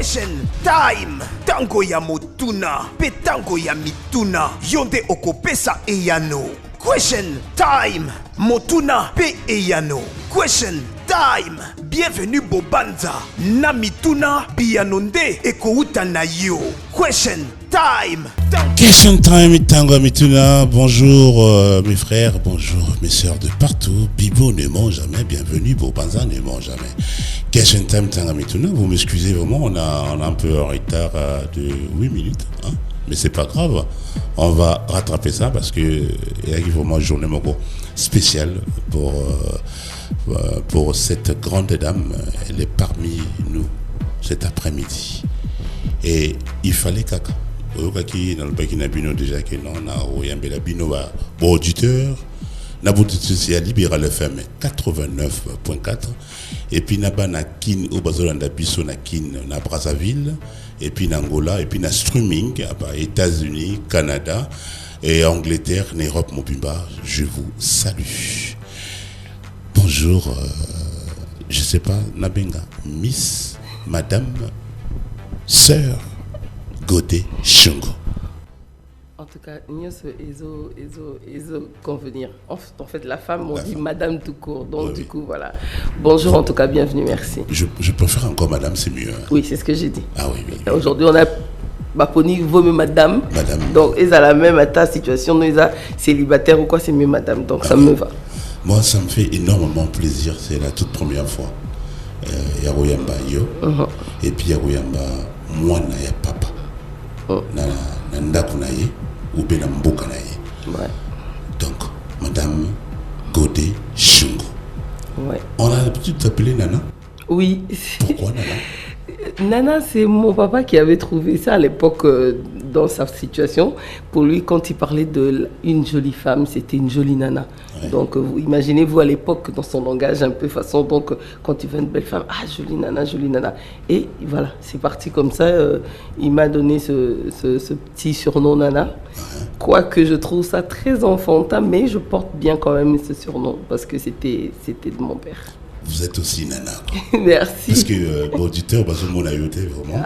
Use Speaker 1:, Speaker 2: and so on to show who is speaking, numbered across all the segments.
Speaker 1: Question time. Tango ya motuna, pe tango ya mituna. Yonde okopesa eyano. Question time. Motuna pe eyano. Question time. Bienvenue Bobanza. Na mituna bianonde ekouta na yo. Question time.
Speaker 2: Question time, Tango Mituna. Bonjour mes frères, bonjour mes sœurs de partout. Bibo ne ment jamais, bienvenue. Bobanza ne ment jamais. Question time, Tango Mituna. Vous m'excusez vraiment, on a un peu en retard de 8 minutes. Hein? Mais c'est pas grave. On va rattraper ça parce que il y a vraiment une journée spéciale pour cette grande dame. Elle est parmi nous cet après-midi. Et il fallait caca. Dans le pays n'a déjà que non na oyambela bino ba auditeur na boutique à Libéral FM 89.4 et puis na bana kin au bazolanda biso na kin na Brazzaville et puis na Angola et puis na streaming à États-Unis, Canada et Angleterre, Europe Mobimba. Je vous salue. Bonjour, je sais pas Nabenga, Miss, Madame, Sœur Godé Shungo.
Speaker 3: En tout cas, nous convenir. En fait, la femme, on dit Madame tout court. Donc, du coup, voilà. Bonjour, en tout cas, bienvenue, merci.
Speaker 2: Je préfère encore Madame, c'est mieux. Hein.
Speaker 3: Oui, c'est ce que j'ai dit.
Speaker 2: Ah oui.
Speaker 3: Aujourd'hui, on a Baponi, vaut mieux Madame. Donc, ils ont la même à ta situation. Ils sont célibataires ou quoi, c'est mieux Madame. Donc, ça me va.
Speaker 2: Moi, ça me fait énormément plaisir. C'est la toute première fois. Yaroyamba yo. Et puis, Yaroyamba, moi, na papa. Na ndako na ye ou bien na mboka na ye. Donc Madame Godé Shungo. On a l'habitude de t'appeler Nana.
Speaker 3: Oui.
Speaker 2: Pourquoi Nana?
Speaker 3: Nana, c'est mon papa qui avait trouvé ça à l'époque dans sa situation. Pour lui, quand il parlait d'une jolie femme, c'était une jolie nana. Ouais. Donc, imaginez-vous à l'époque, dans son langage un peu façon, donc quand il veut une belle femme, ah, jolie nana, jolie nana. Et voilà, c'est parti comme ça. Il m'a donné ce petit surnom Nana. Ouais. Quoique je trouve ça très enfantin, mais je porte bien quand même ce surnom parce que c'était de mon père.
Speaker 2: Vous êtes aussi Nana.
Speaker 3: Merci.
Speaker 2: Parce que l'auditeur, parce que mon aïeuté, vraiment.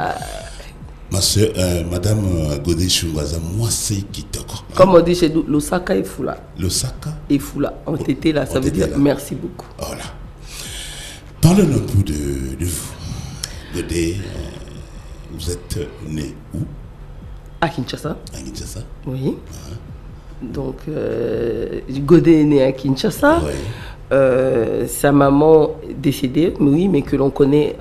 Speaker 2: Ma soeur, Madame Godé Shungaza, moi c'est Kitoko.
Speaker 3: Comme on dit chez nous, l'Osaka et Fula.
Speaker 2: L'Osaka
Speaker 3: et Fula. On était là, ça veut dire là. Merci beaucoup.
Speaker 2: Voilà. Parlez-nous un peu de vous. Godé, vous êtes né où?
Speaker 3: À Kinshasa.
Speaker 2: À Kinshasa.
Speaker 3: Oui. Donc, Godé est né à Kinshasa. Oui. Sa maman décédée, oui, mais que l'on connaît,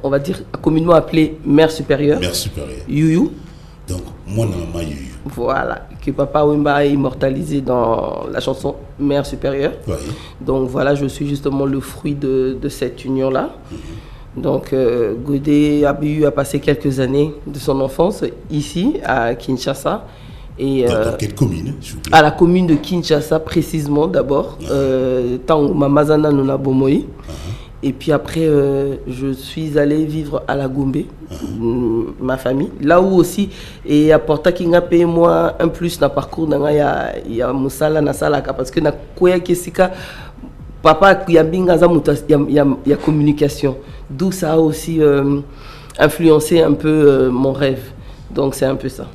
Speaker 3: on va dire communément appelée mère supérieure.
Speaker 2: Mère supérieure.
Speaker 3: Youyou.
Speaker 2: Donc, moi, maman Youyou.
Speaker 3: Voilà, que Papa Wemba a immortalisé dans la chanson Mère supérieure. Oui. Donc voilà, je suis justement le fruit de cette union-là. Donc, Godé a passé quelques années de son enfance ici, à Kinshasa. Et,
Speaker 2: dans quelle commune, s'il vous plaît?
Speaker 3: À la commune de Kinshasa, précisément d'abord. Tant Mamazana Nona Bomoï. Et puis après, je suis allé vivre à la Gombe, ma famille. Là où aussi, et à Porta Kinga paye moi un plus dans le parcours, il y a Moussala Nasalaka, parce que na Koya Kesika, papa, il y a communication. D'où ça a aussi influencé un peu mon rêve. Donc c'est un peu ça.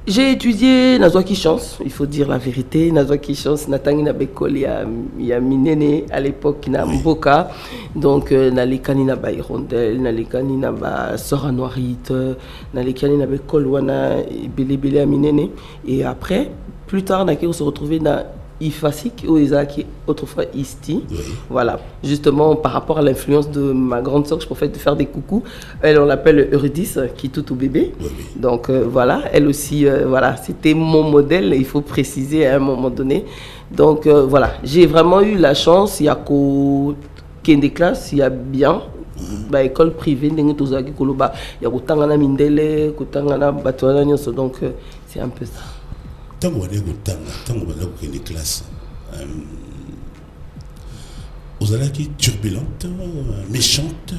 Speaker 3: J'ai étudié Nazwaki Chance, il faut dire la vérité. Nazwaki Chance, Natangi Nabekol, il y a Minene à l'époque, na Mboka. Donc, Nalikani Naba Hirondelle, Nalikani Naba Sora Noirite, Nalikani Nabekol, Wana Bele à Minene. Et après, plus tard, on se retrouvait dans Ifasik ou Isaac, autrefois Isti. Oui. Voilà, justement par rapport à l'influence de ma grande soeur, je préfère de faire des coucous. Elle, on l'appelle Eurydice, qui est tout au bébé. Oui. Donc voilà, elle aussi, voilà, c'était mon modèle, il faut préciser à un moment donné. Donc voilà, j'ai vraiment eu la chance, il y a des classes, il y a bien. Bah, école privée, il y a Kutangana Mindele, Kutangana Batouana, donc c'est un peu ça.
Speaker 2: Tant qu'on a des classes, vous allez être turbulente, méchante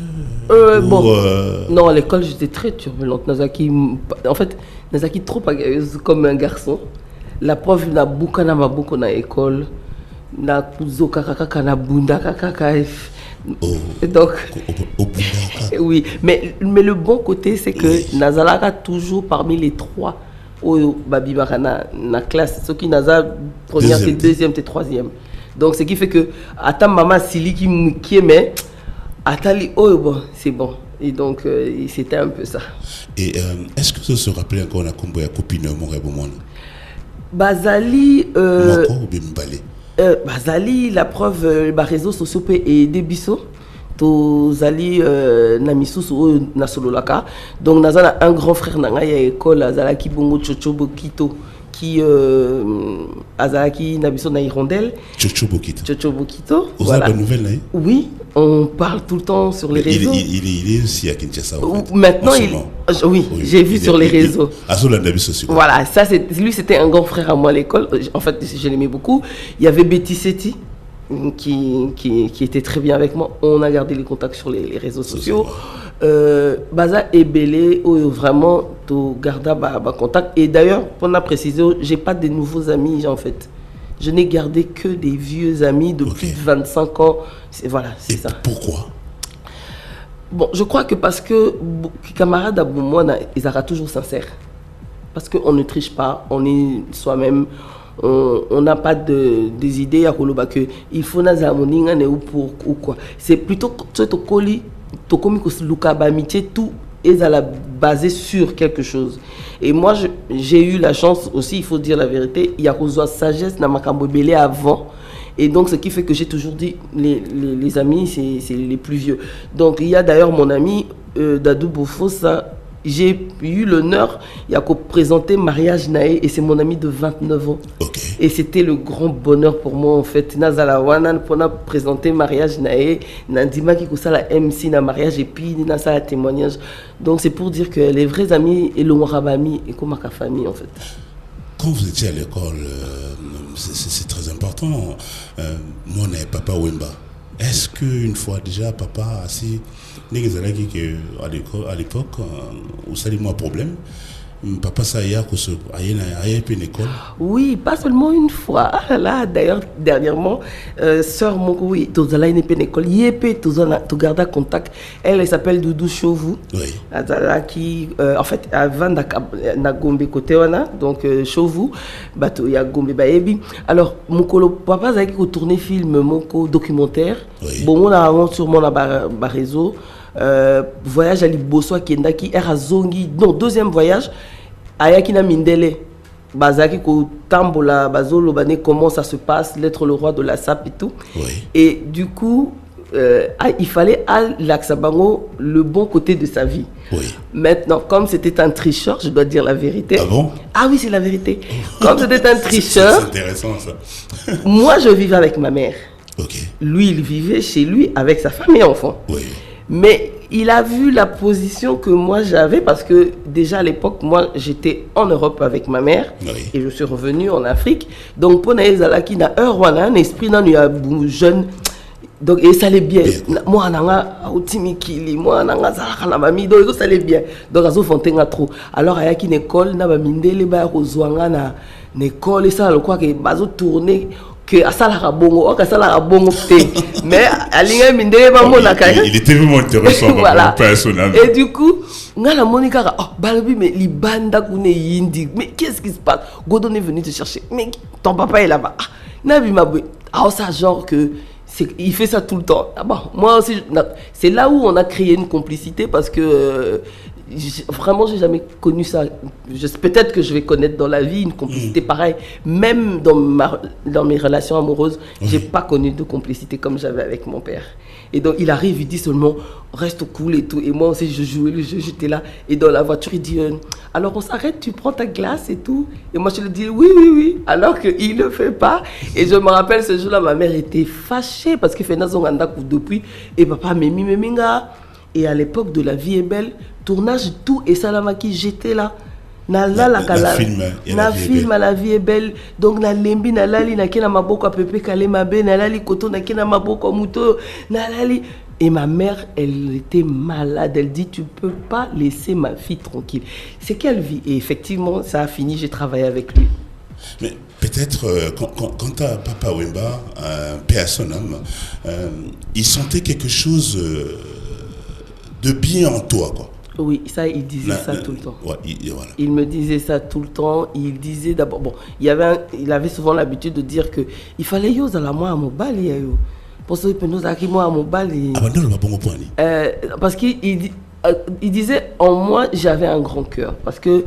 Speaker 3: Non, à l'école, j'étais très turbulente. En fait, Nazaki trop agailleuse comme un garçon. La prof n'a beaucoup à l'école. Na kuzo kaka na bunda kaka Donc,
Speaker 2: au bout
Speaker 3: oui, mais le bon côté, c'est que
Speaker 2: Oui.
Speaker 3: Nazalaka toujours parmi les 3 au Babi Marana, na classe, ceux qui Naza première,
Speaker 2: Deuxième.
Speaker 3: deuxième, troisième. Donc, ce qui fait que, à maman Sili qui aimait, Atali, oh bon, c'est bon. Et donc, c'était un peu ça.
Speaker 2: Et est-ce que tu se rappelles encore la combo à copine Morebomon
Speaker 3: Bazali,
Speaker 2: Moko ou Bimbale
Speaker 3: Bazali, la preuve, les réseaux sociaux et des bisous. Tozali Namisusu na Sololaka. Donc, Nazana un grand frère nanga ya école Azalaki Bongo Chocho Bokito qui Azalaki Nabiso na Hirondelle.
Speaker 2: Chocho Bokito.
Speaker 3: Chocho Bokito.
Speaker 2: Vous
Speaker 3: Voilà.
Speaker 2: avez bonne nouvelle là
Speaker 3: Oui, on parle tout le temps sur les réseaux.
Speaker 2: Il est aussi à Kinshasa. En fait,
Speaker 3: Maintenant,
Speaker 2: en ce moment.
Speaker 3: oui, j'ai vu sur les réseaux.
Speaker 2: À Solandabi aussi.
Speaker 3: Voilà, ça lui c'était un grand frère à moi à l'école. En fait, je l'aimais beaucoup. Il y avait Betty Setti qui était très bien avec moi. On a gardé les contacts sur les réseaux sociaux. Baza et Belé, vraiment, tu gardes contact. Et d'ailleurs, pour la préciser, j'ai pas de nouveaux amis en fait. Je n'ai gardé que des vieux amis de plus de 25 ans. Voilà, c'est ça.
Speaker 2: Pourquoi?
Speaker 3: Bon, je crois que parce que les camarades à moi, ils sont toujours sincères. Parce qu'on ne triche pas, on est soi-même, on n'a pas des idées à Koloba que il faut nazamoninga ou pour ou quoi. C'est plutôt ce tokoli, tokomi luka amitié, tout est basé sur quelque chose. Et moi, j'ai eu la chance aussi, il faut dire la vérité, il y a une sagesse dans ma cambobélé avant. Et donc, ce qui fait que j'ai toujours dit, les amis, c'est les plus vieux. Donc, il y a d'ailleurs mon ami Dadou Bofosa, j'ai eu l'honneur, il y a présenté Mariage Naé, et c'est mon ami de 29 ans.
Speaker 2: Okay.
Speaker 3: Et c'était le grand bonheur pour moi, en fait. Nazalawana, pour présenter Mariage Naé, Nandima qui a la MC na mariage, et puis Nasa la témoignage. Donc, c'est pour dire que les vrais amis, et le Warabami, et comme ma famille, en fait.
Speaker 2: Quand vous étiez à l'école, c'est très important. Moi, on papa Wemba. Est-ce qu'une fois déjà, papa a assis, à l'époque, où ça a eu un problème, papa ça y a une école?
Speaker 3: Oui, pas seulement une fois. Ah là, d'ailleurs, dernièrement, sœur Moko, oui, tozala une école. Yépé, tu gardes contact. Elle s'appelle Doudou Chovu.
Speaker 2: Oui.
Speaker 3: Qui, en fait, avant na Gombe côté wana, donc Chovu, bato ya Gombe baebi. Alors, Mokolo, papa a tourné film Moko documentaire.
Speaker 2: Oui.
Speaker 3: Bon, on a sûrement na réseau. Voyage à Liboso Kendaki Erazongi, non, deuxième voyage Ayaki na Mindele Bazaki ko tambola bazolo bane comment ça se passe, l'être le roi de la SAP et tout.
Speaker 2: Oui.
Speaker 3: Et du coup il fallait à l'Aksabango le bon côté de sa vie.
Speaker 2: Oui.
Speaker 3: Maintenant, comme c'était un tricheur, je dois dire la vérité.
Speaker 2: Ah bon?
Speaker 3: Ah oui, c'est la vérité. Comme c'était un tricheur,
Speaker 2: c'est intéressant ça.
Speaker 3: moi je vivais avec ma mère.
Speaker 2: Ok.
Speaker 3: Lui, il vivait chez lui avec sa femme et enfants.
Speaker 2: Oui.
Speaker 3: Mais il a vu la position que moi j'avais parce que déjà à l'époque, moi j'étais en Europe avec ma mère.
Speaker 2: Oui.
Speaker 3: Et je suis revenu en Afrique. Donc pour Naïzalaki, il a un esprit, il y a un jeune. Donc et ça allait bien. Moi, moi, ça allait bien. Donc azo fontenga trop. Alors il y a une école, na mindele ba rozwanga na école et ça le quoi que bazo tourner que asala bongo o kasala bongo te mais alinga mindele ba mona kaya
Speaker 2: il était vraiment intéressant.
Speaker 3: Voilà.
Speaker 2: Personnel.
Speaker 3: Et du coup ngala monika oh balabi mais libanda kune yindi mais qu'est-ce qui se passe? Godon est venu te chercher mais ton papa est là-bas. Ah nabi mabwe ah ça genre que il fait ça tout le temps. Ah bon, moi aussi c'est là où on a créé une complicité parce que vraiment j'ai jamais connu ça. Peut-être que je vais connaître dans la vie une complicité pareille. Même dans mes relations amoureuses, j'ai pas connu de complicité comme j'avais avec mon père. Et donc il arrive, il dit seulement reste cool et tout. Et moi aussi je jouais le jeu, j'étais là. Et dans la voiture il dit alors on s'arrête, tu prends ta glace et tout. Et moi je lui dis oui. Alors qu'il ne le fait pas. Et je me rappelle ce jour-là, ma mère était fâchée parce qu'il fait nazonganda depuis. Et papa meminga. Et à l'époque de La Vie est belle, tournage tout et Salamaki, j'étais là.
Speaker 2: La
Speaker 3: film à La Vie est belle. Donc na lembi na lali na kena maboko a pepe kale mabe na lali koto na kena maboko muto na lali. Et ma mère, elle était malade. Elle dit tu peux pas laisser ma fille tranquille. C'est quelle vie? Et effectivement, ça a fini. J'ai travaillé avec lui.
Speaker 2: Mais peut-être quand Papa Wemba, paix à son âme, il sentait quelque chose de bien en toi, quoi.
Speaker 3: Oui, ça, il disait ça tout le temps.
Speaker 2: Ouais, voilà.
Speaker 3: Il me disait ça tout le temps. Il disait d'abord, bon, il avait souvent l'habitude de dire que il fallait yo à la moi à mobile yo. Parce que nous à moi à mobile.
Speaker 2: Ah ben non, le bon point.
Speaker 3: Parce qu'il disait en moi j'avais un grand cœur parce que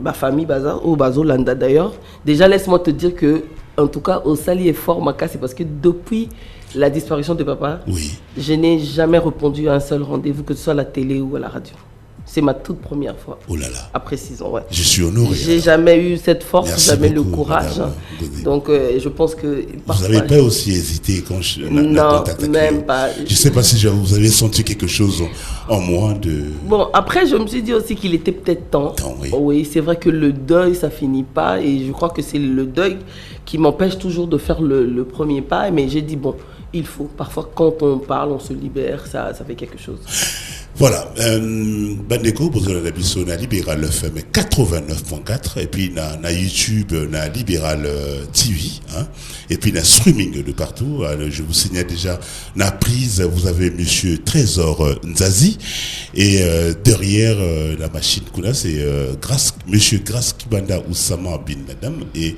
Speaker 3: ma famille Baza ou Bazolanda d'ailleurs. Déjà laisse-moi te dire que en tout cas au Sali est fort ma c'est parce que depuis la disparition de papa,
Speaker 2: oui.
Speaker 3: Je n'ai jamais répondu à un seul rendez-vous, que ce soit à la télé ou à la radio. C'est ma toute première fois.
Speaker 2: Oh là là.
Speaker 3: Après 6 ans, ouais.
Speaker 2: Je suis honoré.
Speaker 3: J'ai jamais eu cette force,
Speaker 2: merci
Speaker 3: jamais
Speaker 2: beaucoup,
Speaker 3: le courage. Donc, je pense que...
Speaker 2: Vous n'avez pas aussi hésité quand je
Speaker 3: non, même pas.
Speaker 2: Je ne sais pas si vous avez senti quelque chose en moi de...
Speaker 3: Bon, après, je me suis dit aussi qu'il était peut-être temps.
Speaker 2: Oui,
Speaker 3: oui, c'est vrai que le deuil, ça finit pas. Et je crois que c'est le deuil qui m'empêche toujours de faire le premier pas. Mais j'ai dit, bon, il faut. Parfois, quand on parle, on se libère, ça fait quelque chose.
Speaker 2: Voilà, Bandeko, pour la biso na Libéral FM 89.4 et puis na YouTube na Libéral TV, hein, et puis na streaming de partout. Alors, je vous signale déjà na prise, vous avez Monsieur Trésor Nzazi et derrière la machine Kuna c'est Monsieur Grace Kibanda Oussama Bin Madame et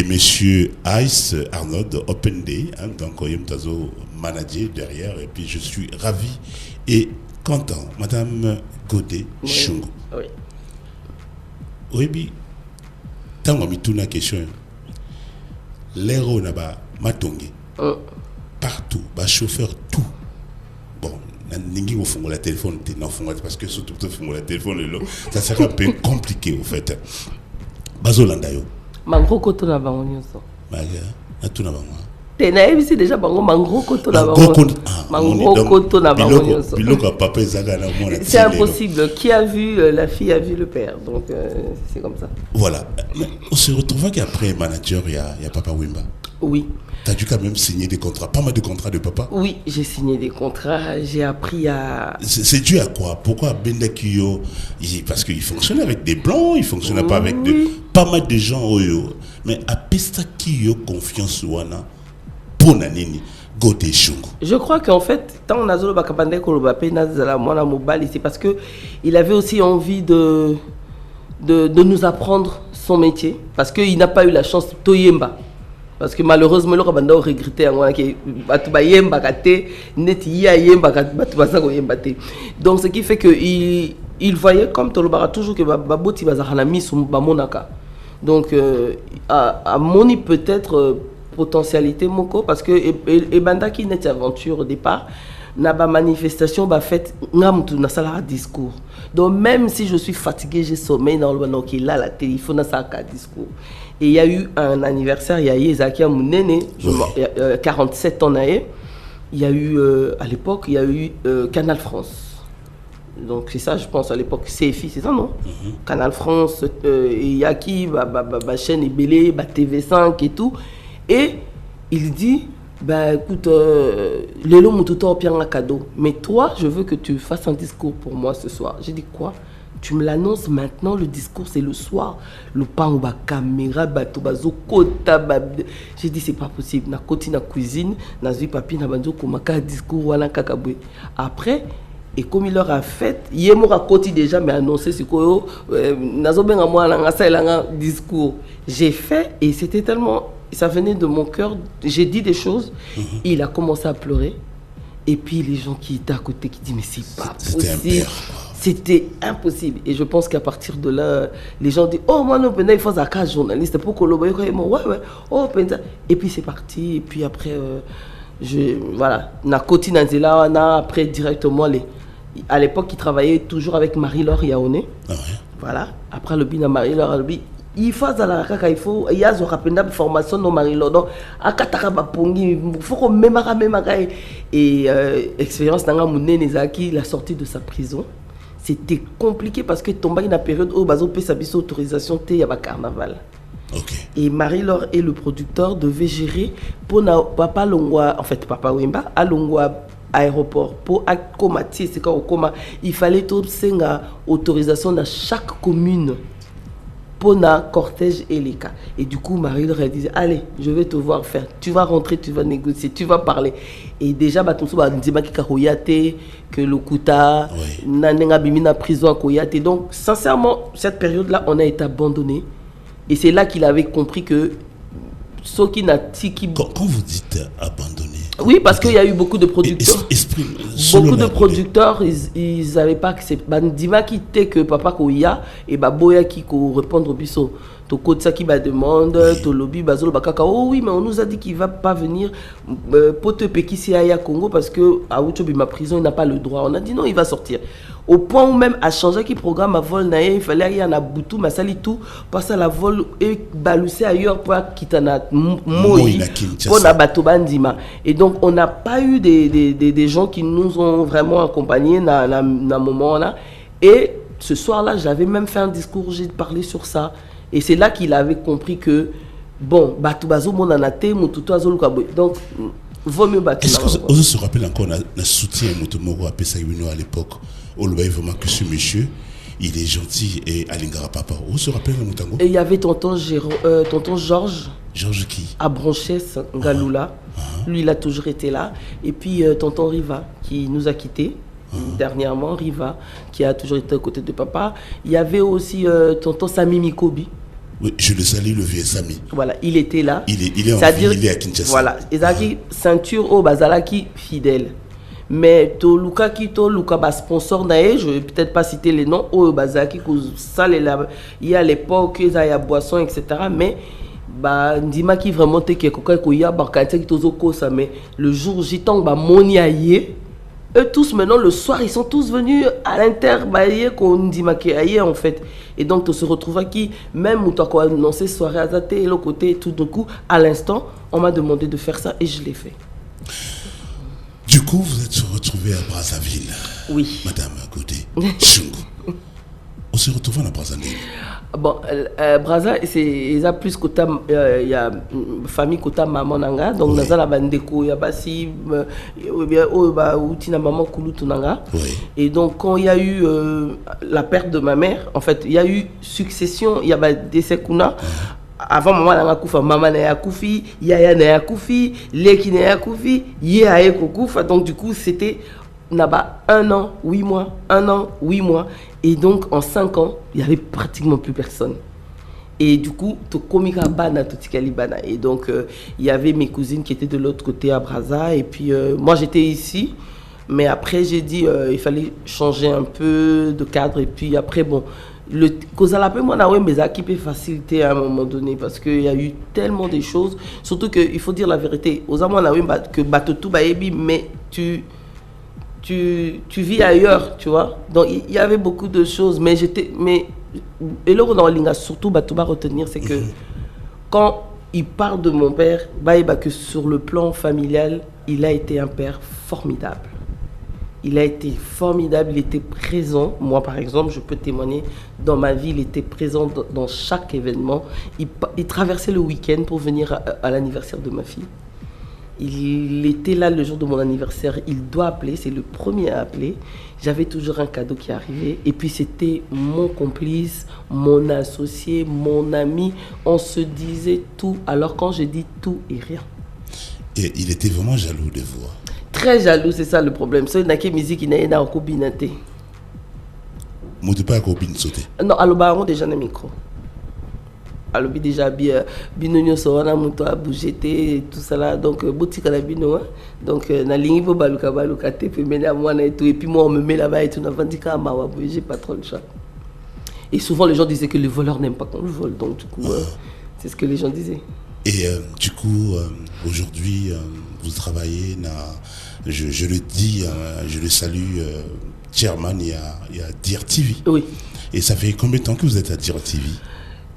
Speaker 2: Monsieur Ice Arnold Open Day, hein, donc Yemtazo manager derrière et puis je suis ravi et content, Madame Godé Chungu.
Speaker 3: Oui.
Speaker 2: Oui, bien. Tant qu'on a une question, l'héros n'a pas matongué. Partout, bah chauffeur, tout. Bon, n'importe où font la téléphone, parce que surtout font la téléphone, ça sera un peu compliqué, au fait. Bazolanda yo.
Speaker 3: Mangro koto na bango nyonso.
Speaker 2: Maga, na tout na bango.
Speaker 3: Tena ebisi déjà bango mangro koto na bango. Mangro koto na bango nyonso. C'est impossible. Qui a vu la fille a vu le père. Donc c'est comme ça.
Speaker 2: Voilà. Mais on se retrouve qu'après manager il y a Papa Wemba.
Speaker 3: Oui.
Speaker 2: Tu as dû quand même signer des contrats, pas mal de contrats de papa.
Speaker 3: Oui, j'ai signé des contrats, j'ai appris à...
Speaker 2: C'est dû à quoi? Pourquoi Benda Kiyo? Parce qu'il fonctionne avec des blancs, il ne fonctionne pas avec pas mal de gens. Mais à Pesta Kiyo confiance wana pour Nanini.
Speaker 3: Je crois qu'en fait, tant on a zolo bakapande kolobapé nazala mwana mobali, c'est parce que il avait aussi envie de nous apprendre son métier, parce qu'il n'a pas eu la chance de toyemba. Parce que malheureusement, le rabanda a regretté donc ce qui fait que il voyait comme Tolobara toujours que baboti bazarana sur bamonaka. Donc à moni peut-être potentialité moko parce que et banda qui n'est aventure au départ n'a pas manifestation ba fait ngamtu na sala discours. Donc même si je suis fatigué, j'ai sommeil dans le banc qui là la téléphone na sala discours. Et il y a eu un anniversaire, il y a eu Zakia Mounene, 47 ans naé. Il y a eu à l'époque, il y a eu Canal France. Donc c'est ça, je pense à l'époque, CFI, c'est ça non? Canal France, il y a qui, chaîne Ebélé, TV5 et tout. Et il dit, bah écoute, Lélo Moutouta au pian cadeau, mais toi, je veux que tu fasses un discours pour moi ce soir. J'ai dit quoi? Tu me l'annonces maintenant, le discours c'est le soir. Le pan ou la caméra, bazo kota. J'ai dit c'est pas possible. Na koti na cuisine, na zui papi na banjo komaka discours wana kakabwe. Après, et comme il leur a fait, yemo a koti déjà mais annoncé ce que nazo benga moi na ngasa elanga discours. J'ai fait et c'était tellement, ça venait de mon cœur. J'ai dit des choses. Il a commencé à pleurer. Et puis les gens qui étaient à côté qui disent mais c'est pas possible. C'était impossible. Et je pense qu'à partir de là, les gens disent oh, moi, non, il faut un cas journaliste pour que le ouais, oh, et puis c'est parti. Et puis après, voilà, na Koti Nanzela, après directement, à l'époque, il travaillait toujours avec Marie-Laure Yaoné.
Speaker 2: Ah ouais.
Speaker 3: Voilà, après le bina Marie-Laure, il faut il y a une formation dans Marie-Laure. Donc, il faut qu'on même et expérience dans la sortie de sa prison. C'était compliqué parce que tombé dans la période où bazo peut s'abiser autorisation il y a carnaval.
Speaker 2: Okay.
Speaker 3: Et Marie-Laure et le producteur devaient gérer pour papa Longwa, en fait papa Wemba à Longwa aéroport pour Akomati, c'est quand Okoma, il fallait tout une autorisation dans chaque commune Pona, cortège et les cas. Et du coup, Marie leur disait, allez, je vais te voir faire. Tu vas rentrer, tu vas négocier, tu vas parler. Et déjà, que le Kuta, Nanenga Bimina prison à Koyate. Donc, sincèrement, cette période-là, on a été abandonné. Et c'est là qu'il avait compris que Soki Natiki.
Speaker 2: Quand vous dites abandonné.
Speaker 3: Oui, parce qu'il y a eu beaucoup de producteurs. Beaucoup de producteurs, ils n'avaient pas accepté. Bandima qui était que papa Koya et Baboya qui répondre au biseau. Toko Tsaki ba demande, Tolobi Bazolo Bakaka. Oh oui, mais on nous a dit qu'il ne va pas venir pour te péquisser à Congo parce que à Ouchobi ma prison, il n'a pas le droit. On a dit non, il va sortir. Au point où même à changer qui programme à vol il fallait aller à Boutou, Massali tout, passer à la vol et balancer ailleurs pour quitter Moï pour Nabato Bandima. Et donc on n'a pas eu des gens qui nous ont vraiment accompagnés dans le moment là. Et ce soir-là, j'avais même fait un discours, j'ai parlé sur ça. Et c'est là qu'il avait compris que bon, Batoubazo Monanate, Mututo Azolo Kaboy. Donc vaut mieux battre.
Speaker 2: Est-ce que vous se rappelez encore le soutien Mutomoro à Pessaïno à l'époque? On le voyait vraiment que ce monsieur, il est gentil et Alingara Papa. Vous se rappelez le Mutango?
Speaker 3: Et il y avait tonton Georges.
Speaker 2: Georges qui?
Speaker 3: À Branchès, Galoula. Lui, il a toujours été là. Et puis tonton Riva, qui nous a quittés. Dernièrement, Riva, qui a toujours été à côté de papa. Il y avait aussi tonton Sami Mikobi.
Speaker 2: Oui, je le salue, le vieux Sami.
Speaker 3: Voilà, il était là.
Speaker 2: Il est en vie, il est à Kinshasa.
Speaker 3: Voilà, Ezaki, ceinture au Bazalaki, fidèle. Mais Toluka ba sponsor nae, je vais peut-être pas citer les noms, au Bazalaki, il y a l'époque, il y a boisson, etc. Mais bah ndima qui vraiment te que koka ko ya barkante qui tozo kosa, mais le jour Jitang ba moni aye. Eux tous maintenant le soir ils sont tous venus à l'inter qu'on dit maquillé en fait, et donc tu se retrouves qui même où tu as annoncé soirée à Zate et le côté tout d'un coup à l'instant on m'a demandé de faire ça et je l'ai fait.
Speaker 2: Du coup vous êtes retrouvés à Brazzaville.
Speaker 3: Oui.
Speaker 2: Madame à côté Chungu. On se retrouve à Brazzaville.
Speaker 3: Bon, Brazza, c'est plus côté, il y a famille côté maman nanga, donc dans la bandeko, il y a pas si, ou tina maman kulutu nanga. Et donc quand il y a eu la perte de ma mère, en fait, il y a eu succession, il y a décès kuna. Avant maman nanga kufa, maman na ya kufi, yaya na ya kufi, leki na ya kufi, yaya kufa. Donc du coup c'était Naba 1 an, 8 mois, 1 an, 8 mois. Et donc, en 5 ans, il n'y avait pratiquement plus personne. Et du coup, et donc, il y avait mes cousines qui étaient de l'autre côté à Brazza. Et puis, moi, j'étais ici. Mais après, j'ai dit il fallait changer un peu de cadre. Et puis après, bon, le Kozalapé, moi, ça peut faciliter à un moment donné. Parce qu'il y a eu tellement de choses. Surtout qu'il faut dire la vérité. Aux amants, que Batotou, mais tu vis ailleurs, tu vois. Donc il y avait beaucoup de choses, mais et là on a surtout Batouba retenir, c'est que quand il parle de mon père, que sur le plan familial, il a été un père formidable. Il a été formidable, il était présent. Moi par exemple, je peux témoigner, dans ma vie, il était présent dans chaque événement. Il traversait le week-end pour venir à l'anniversaire de ma fille. Il était là le jour de mon anniversaire, il doit appeler, c'est le premier à appeler. J'avais toujours un cadeau qui arrivait. Et puis c'était mon complice, mon associé, mon ami. On se disait tout. Alors quand je dis tout et rien.
Speaker 2: Et il était vraiment jaloux de vous.
Speaker 3: Très jaloux, c'est ça le problème. C'est une musique qui n'est pas en cobinate.
Speaker 2: Vous n'êtes pas en cobine sauté? Non,
Speaker 3: alors on déjà le micro. Alors déjà binonyo sona muto a bougé tout ça là, donc boutique à la bino, donc na ligne pour baluka te puis mener à moi et tout, et puis moi on me met là-bas et tout, n'a pas dit qu'à ma j'ai pas trop le choix. Et souvent les gens disaient que les voleurs n'aiment pas qu'on le vole, donc du coup c'est ce que les gens disaient.
Speaker 2: Et du coup aujourd'hui vous travaillez je le dis, je le salue, chairman, il y a DIRTV.
Speaker 3: Oui.
Speaker 2: Et ça fait combien de temps que vous êtes à DIRTV?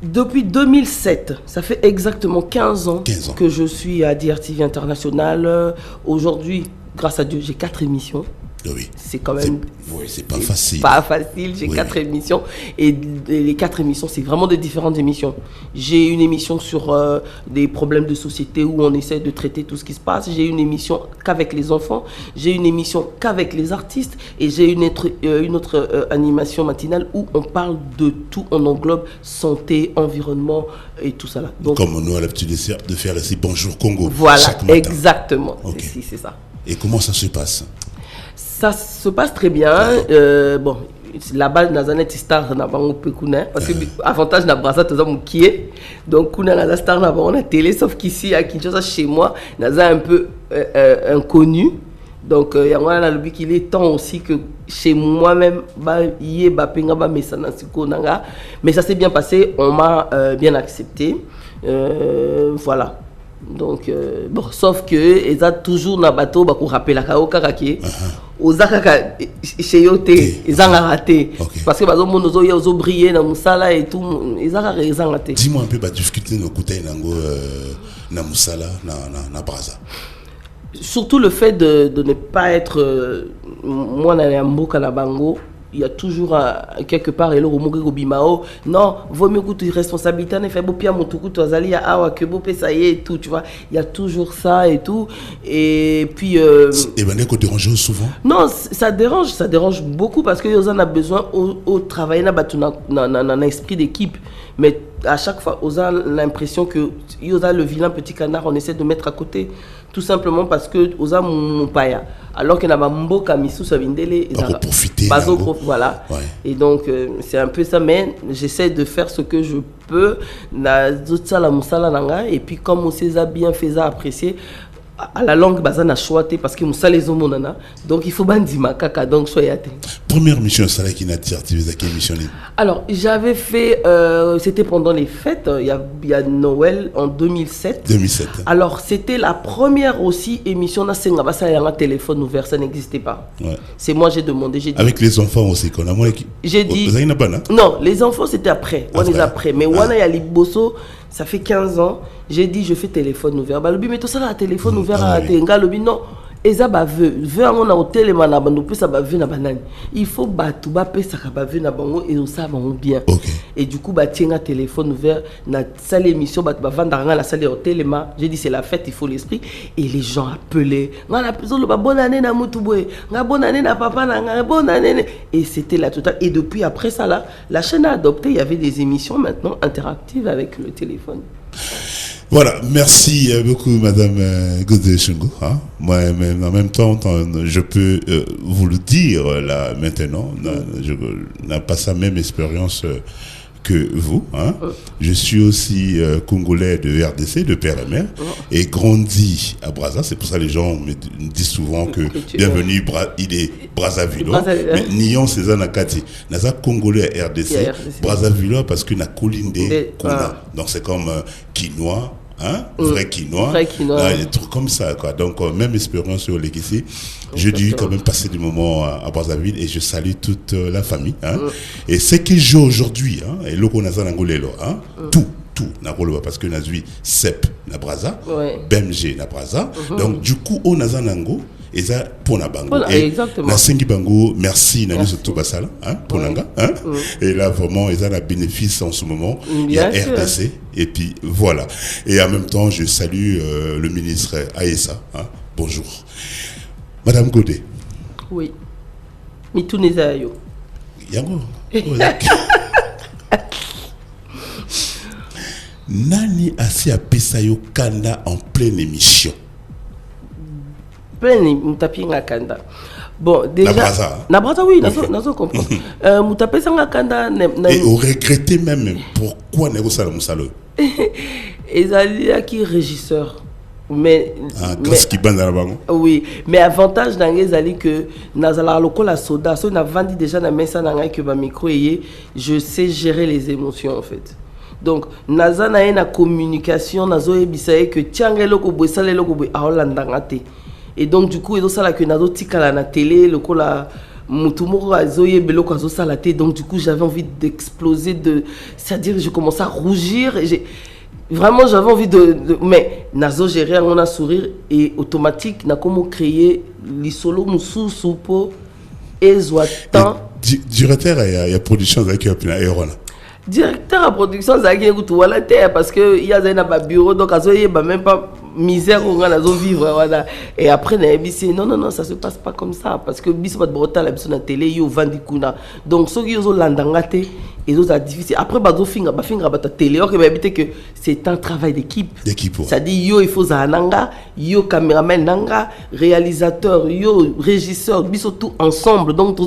Speaker 3: Depuis 2007, ça fait exactement 15 ans que je suis à DIRTV International. Aujourd'hui, grâce à Dieu, j'ai 4 émissions.
Speaker 2: Oui.
Speaker 3: C'est quand même...
Speaker 2: Oui, c'est pas facile.
Speaker 3: Pas facile, j'ai 4 émissions. Et les 4 émissions, c'est vraiment de différentes émissions. J'ai une émission sur des problèmes de société où on essaie de traiter tout ce qui se passe. J'ai une émission qu'avec les enfants. J'ai une émission qu'avec les artistes. Et j'ai une autre animation matinale où on parle de tout. On englobe santé, environnement et tout ça là. Donc,
Speaker 2: comme on a l'habitude de faire ici Bonjour Congo.
Speaker 3: Voilà,
Speaker 2: chaque matin.
Speaker 3: exactement.
Speaker 2: Okay.
Speaker 3: C'est ça.
Speaker 2: Et comment ça se passe?
Speaker 3: Ça se passe très bien. Bon, là-bas, dans un star, on a pas parce que avantage na Brazza, tout ça, qui est. Donc, on a la star, on a télé, sauf qu'ici, à Kinshasa, chez moi, on a un peu inconnu. Donc, il y a un lobby qu'il est temps aussi que chez moi-même, mais ça s'est bien passé, on m'a bien accepté. Voilà. Donc, bon, sauf que ils ont toujours na bateau ba ko rappela ka okakaki ozakaka chez yote ils ont raté parce que bazo monozo ya ozo briller na musala et tout ils ont raté.
Speaker 2: Dis-moi un peu ba difficulté no kutai nango na musala na Brazza.
Speaker 3: Surtout le fait de ne pas être moi na mboka na bango. Il y a toujours quelque part et le au bimao non vaut mieux que tu responsabilité ne fait beau pia motuku tu azali ya awa que beau ça y est et tout tu vois il y a toujours ça et tout et puis
Speaker 2: et ben que dérange souvent
Speaker 3: non ça dérange beaucoup parce que ils en a besoin au travailler na esprit d'équipe mais à chaque fois ils ont l'impression que ils ont le vilain petit canard on essaie de mettre à côté tout simplement parce que ils ont mon paya alors que na mboka misu savindele
Speaker 2: ils ont profité
Speaker 3: voilà
Speaker 2: ouais.
Speaker 3: Et donc c'est un peu ça mais j'essaie de faire ce que je peux na zotala musala nanga et puis comme on s'est bien fait ça apprécier à la langue bazana choité parce que musala les omonana donc il faut bandima kaka donc soyate.
Speaker 2: Première mission ça qui n'a tiré quelle mission?
Speaker 3: Alors j'avais fait c'était pendant les fêtes il y a Noël en 2007. Alors c'était la première aussi émission na senga basa ya un téléphone ouvert ça n'existait pas. Ouais. C'est moi j'ai demandé j'ai dit
Speaker 2: avec les enfants aussi qu'on a moi qui
Speaker 3: j'ai dit non les enfants c'était après on les après mais wana ya liboso ça fait 15 ans j'ai dit je fais téléphone ouvert bah le but mais tout ça là téléphone ouvert à tenga le but non eza ba veut on a hôtel na bandu plus ça ba veut na banani il faut batu ba pesa ka ba veut na bango et ça va bien
Speaker 2: okay.
Speaker 3: Et du coup ba tienga téléphone ouvert na salle émission ba vendre la salle hôtel j'ai dit c'est la fête il faut l'esprit et les gens appelaient ngana pezolo ba bonne année na mutubwe nga bonne année na papa na nga bonne année et c'était la totale et depuis après ça là la chaîne a adopté il y avait des émissions maintenant interactives avec le téléphone.
Speaker 2: Voilà, merci beaucoup Madame Godé Shungo. Hein? Moi, en même temps, je peux vous le dire là maintenant, je n'ai pas sa même expérience que vous. Hein? Je suis aussi congolais de RDC, de père et mère, et grandi à Brazza. C'est pour ça que les gens me disent souvent que bienvenue, il est Brazzaville. Mais Nyon César Nakati, Naza congolais à RDC, Brazzaville parce que na colline des Kuna. Donc c'est comme quinoa. Hein? Vrai quinoa. Des trucs comme ça, quoi. Donc, même expérience sur Legacy. J'ai dû quand même passer des moments à Brazzaville et je salue toute la famille. Hein? Et ce que j'ai aujourd'hui, hein, et l'oko naza nangolelo, hein, tout nangolo parce que nazui sep na Brazza, BMG na Brazza. Donc, du coup, on naza nango. Et ça pour na bango et na sengi bango merci na surtout basala hein pour nanga hein et là vraiment ils ont la bénéfice en ce moment il y a RDC et puis voilà et en même temps je salue le ministre Aïssa hein bonjour Madame Godé.
Speaker 3: Oui mituneza yo
Speaker 2: yango nani asi apesa yo kanda en pleine émission
Speaker 3: plein mutapi nga kanda bon déjà na Brazza oui nazo comprendre mutapi nga kanda
Speaker 2: et au regretter même pourquoi nego sala musalo
Speaker 3: ezali qui régisseur mais
Speaker 2: qu'est-ce qui bande la bango
Speaker 3: oui mais avantage nange ezali que nazala lokola soda so na vandi déjà na mesa nanga que ba micro yé je sais gérer les émotions en fait. Donc naza na na communication nazo ebisaye que tiangelo ko bosala loko bo aolandanga te. Et donc du coup ils ont ça là que nazo tikala na télé le kola mutumoko azoye beloko azo salaté donc du coup j'avais envie d'exploser de c'est-à-dire je commençais à rougir et Vraiment, j'avais envie mais nazo gérer on a sourire et automatique n'a comment créer les solos musu soupo et zoatan.
Speaker 2: Directeur il y a production avec un héros là.
Speaker 3: Directeur à production ça qui tout voilà terre parce que il y a un bureau donc azo y a même pas misère on a vivre voilà et après na ABC non ça se passe pas comme ça parce que biso pas de brota la biso na télé yo vandi kuna donc ceux qui ont landangate et autres c'est difficile après bazo finga ta télé ok mais que c'est un travail d'équipe ça dit yo il faut zananga yo caméraman nanga réalisateur yo régisseur biso tout ensemble donc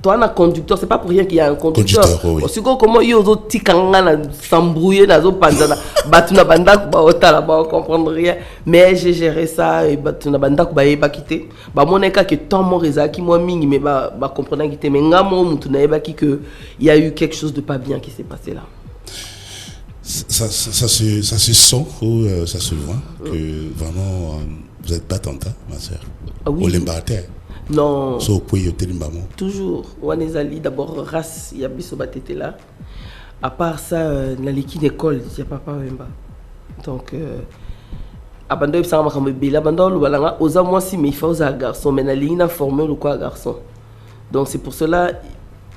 Speaker 3: toi un conducteur c'est pas pour rien qu'il y a un conducteur aussi comment yo autres tikanga na s'embrouiller nazo panzana batuna banda ba otala ba comprendre rien mais j'ai géré ça et batuna banda ko ba quitter ba moneka que tant mon rezaki moi mingi mais ba comprendre quitter mais ngamo mutuna ba ki que il y a eu quelque chose de pas bien qui s'est passé là.
Speaker 2: Ça se sent ou ça se voit que vraiment vous êtes battante, ma soeur.
Speaker 3: Ah oui. Non. Toujours. Wanezali d'abord race il y a biso batete là. À part ça na l'équipe d'école, il y a papa Wemba. Donc abando ça m'a comme bela abando le balanga oza moi si mais il faut un garçon mais na ligne na formé le quoi garçon. Donc c'est pour cela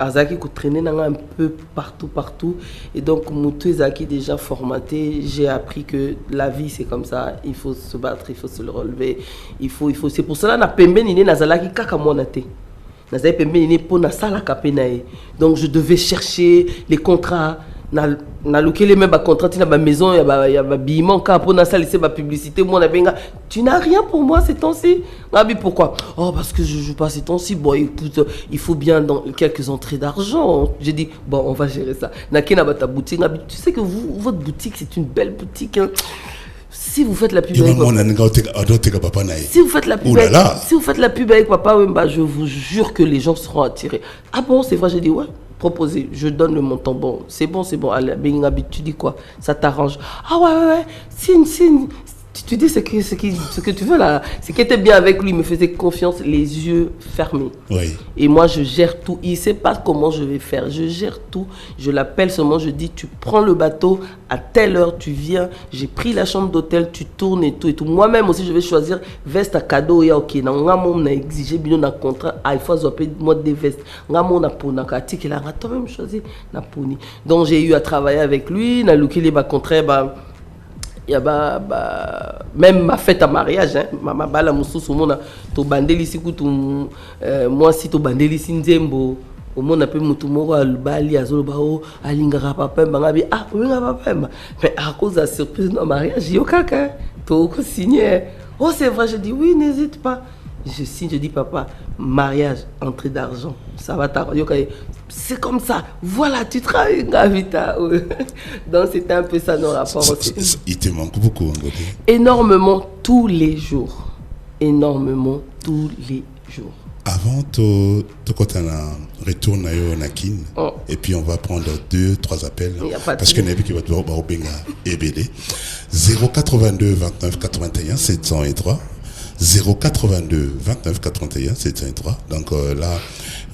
Speaker 3: Azaki qui traînait un peu partout et donc Moutou Zaki déjà formaté, j'ai appris que la vie c'est comme ça, il faut se battre, il faut se le relever, il faut c'est pour cela na pembe nini nazalaki kaka monate. Nazali pembe nini pour na sala kapenae. Donc je devais chercher les contrats na loqué même contrat na ba maison ya ba billement ka pour na salle c'est ba publicité moi na benga tu n'as rien pour moi ces temps-ci Nabi pourquoi parce que je joue pas ces temps-ci bon écoute il faut bien dans quelques entrées d'argent j'ai dit bon on va gérer ça na kena ba ta boutique Nabi tu sais que votre boutique c'est une belle boutique hein. Si vous faites la pub avec papa, si vous faites la pub avec papa Wemba, je vous jure que les gens seront attirés. Ah bon, c'est vrai, j'ai dit ouais, proposez, je donne le montant. Bon, c'est bon, allez, tu dis quoi? Ça t'arrange? Ah ouais, signe. Tu dis ce que tu veux là. Ce qui était bien avec lui, il me faisait confiance, les yeux fermés.
Speaker 2: Oui.
Speaker 3: Et moi, je gère tout. Il ne sait pas comment je vais faire. Je gère tout. Je l'appelle seulement, je dis, tu prends le bateau, à telle heure, tu viens. J'ai pris la chambre d'hôtel, tu tournes et tout. Moi-même aussi, je vais choisir veste à cadeau. Et ok, on a exigé, bien un contrat. Il faut appeler moi des vestes. On a pour toi-même choisi. Donc, j'ai eu à travailler avec lui. On a looké les contrats. Il y a même ma fête à mariage hein mama bala mususu mona to bandeli sikutu moi si to bandeli sinzembo au monde appelle mutu moko albali azoloba o alingaka papa bangabi olinga papa mais à cause de la surprise de mariage yo kaka to ko signer c'est vrai je dis oui n'hésite pas je signe je dis papa mariage entrée d'argent ça va t'arranger c'est comme ça voilà tu travailles Gavita donc c'était un peu ça nos rapports aussi.
Speaker 2: Il te manque beaucoup
Speaker 3: énormément tous les jours
Speaker 2: avant tu quand on retourne à Nakin et puis on va prendre 2-3 appels parce que Nabi qui va devoir benga EBD 082 29 81 703 082 29 81 703 donc là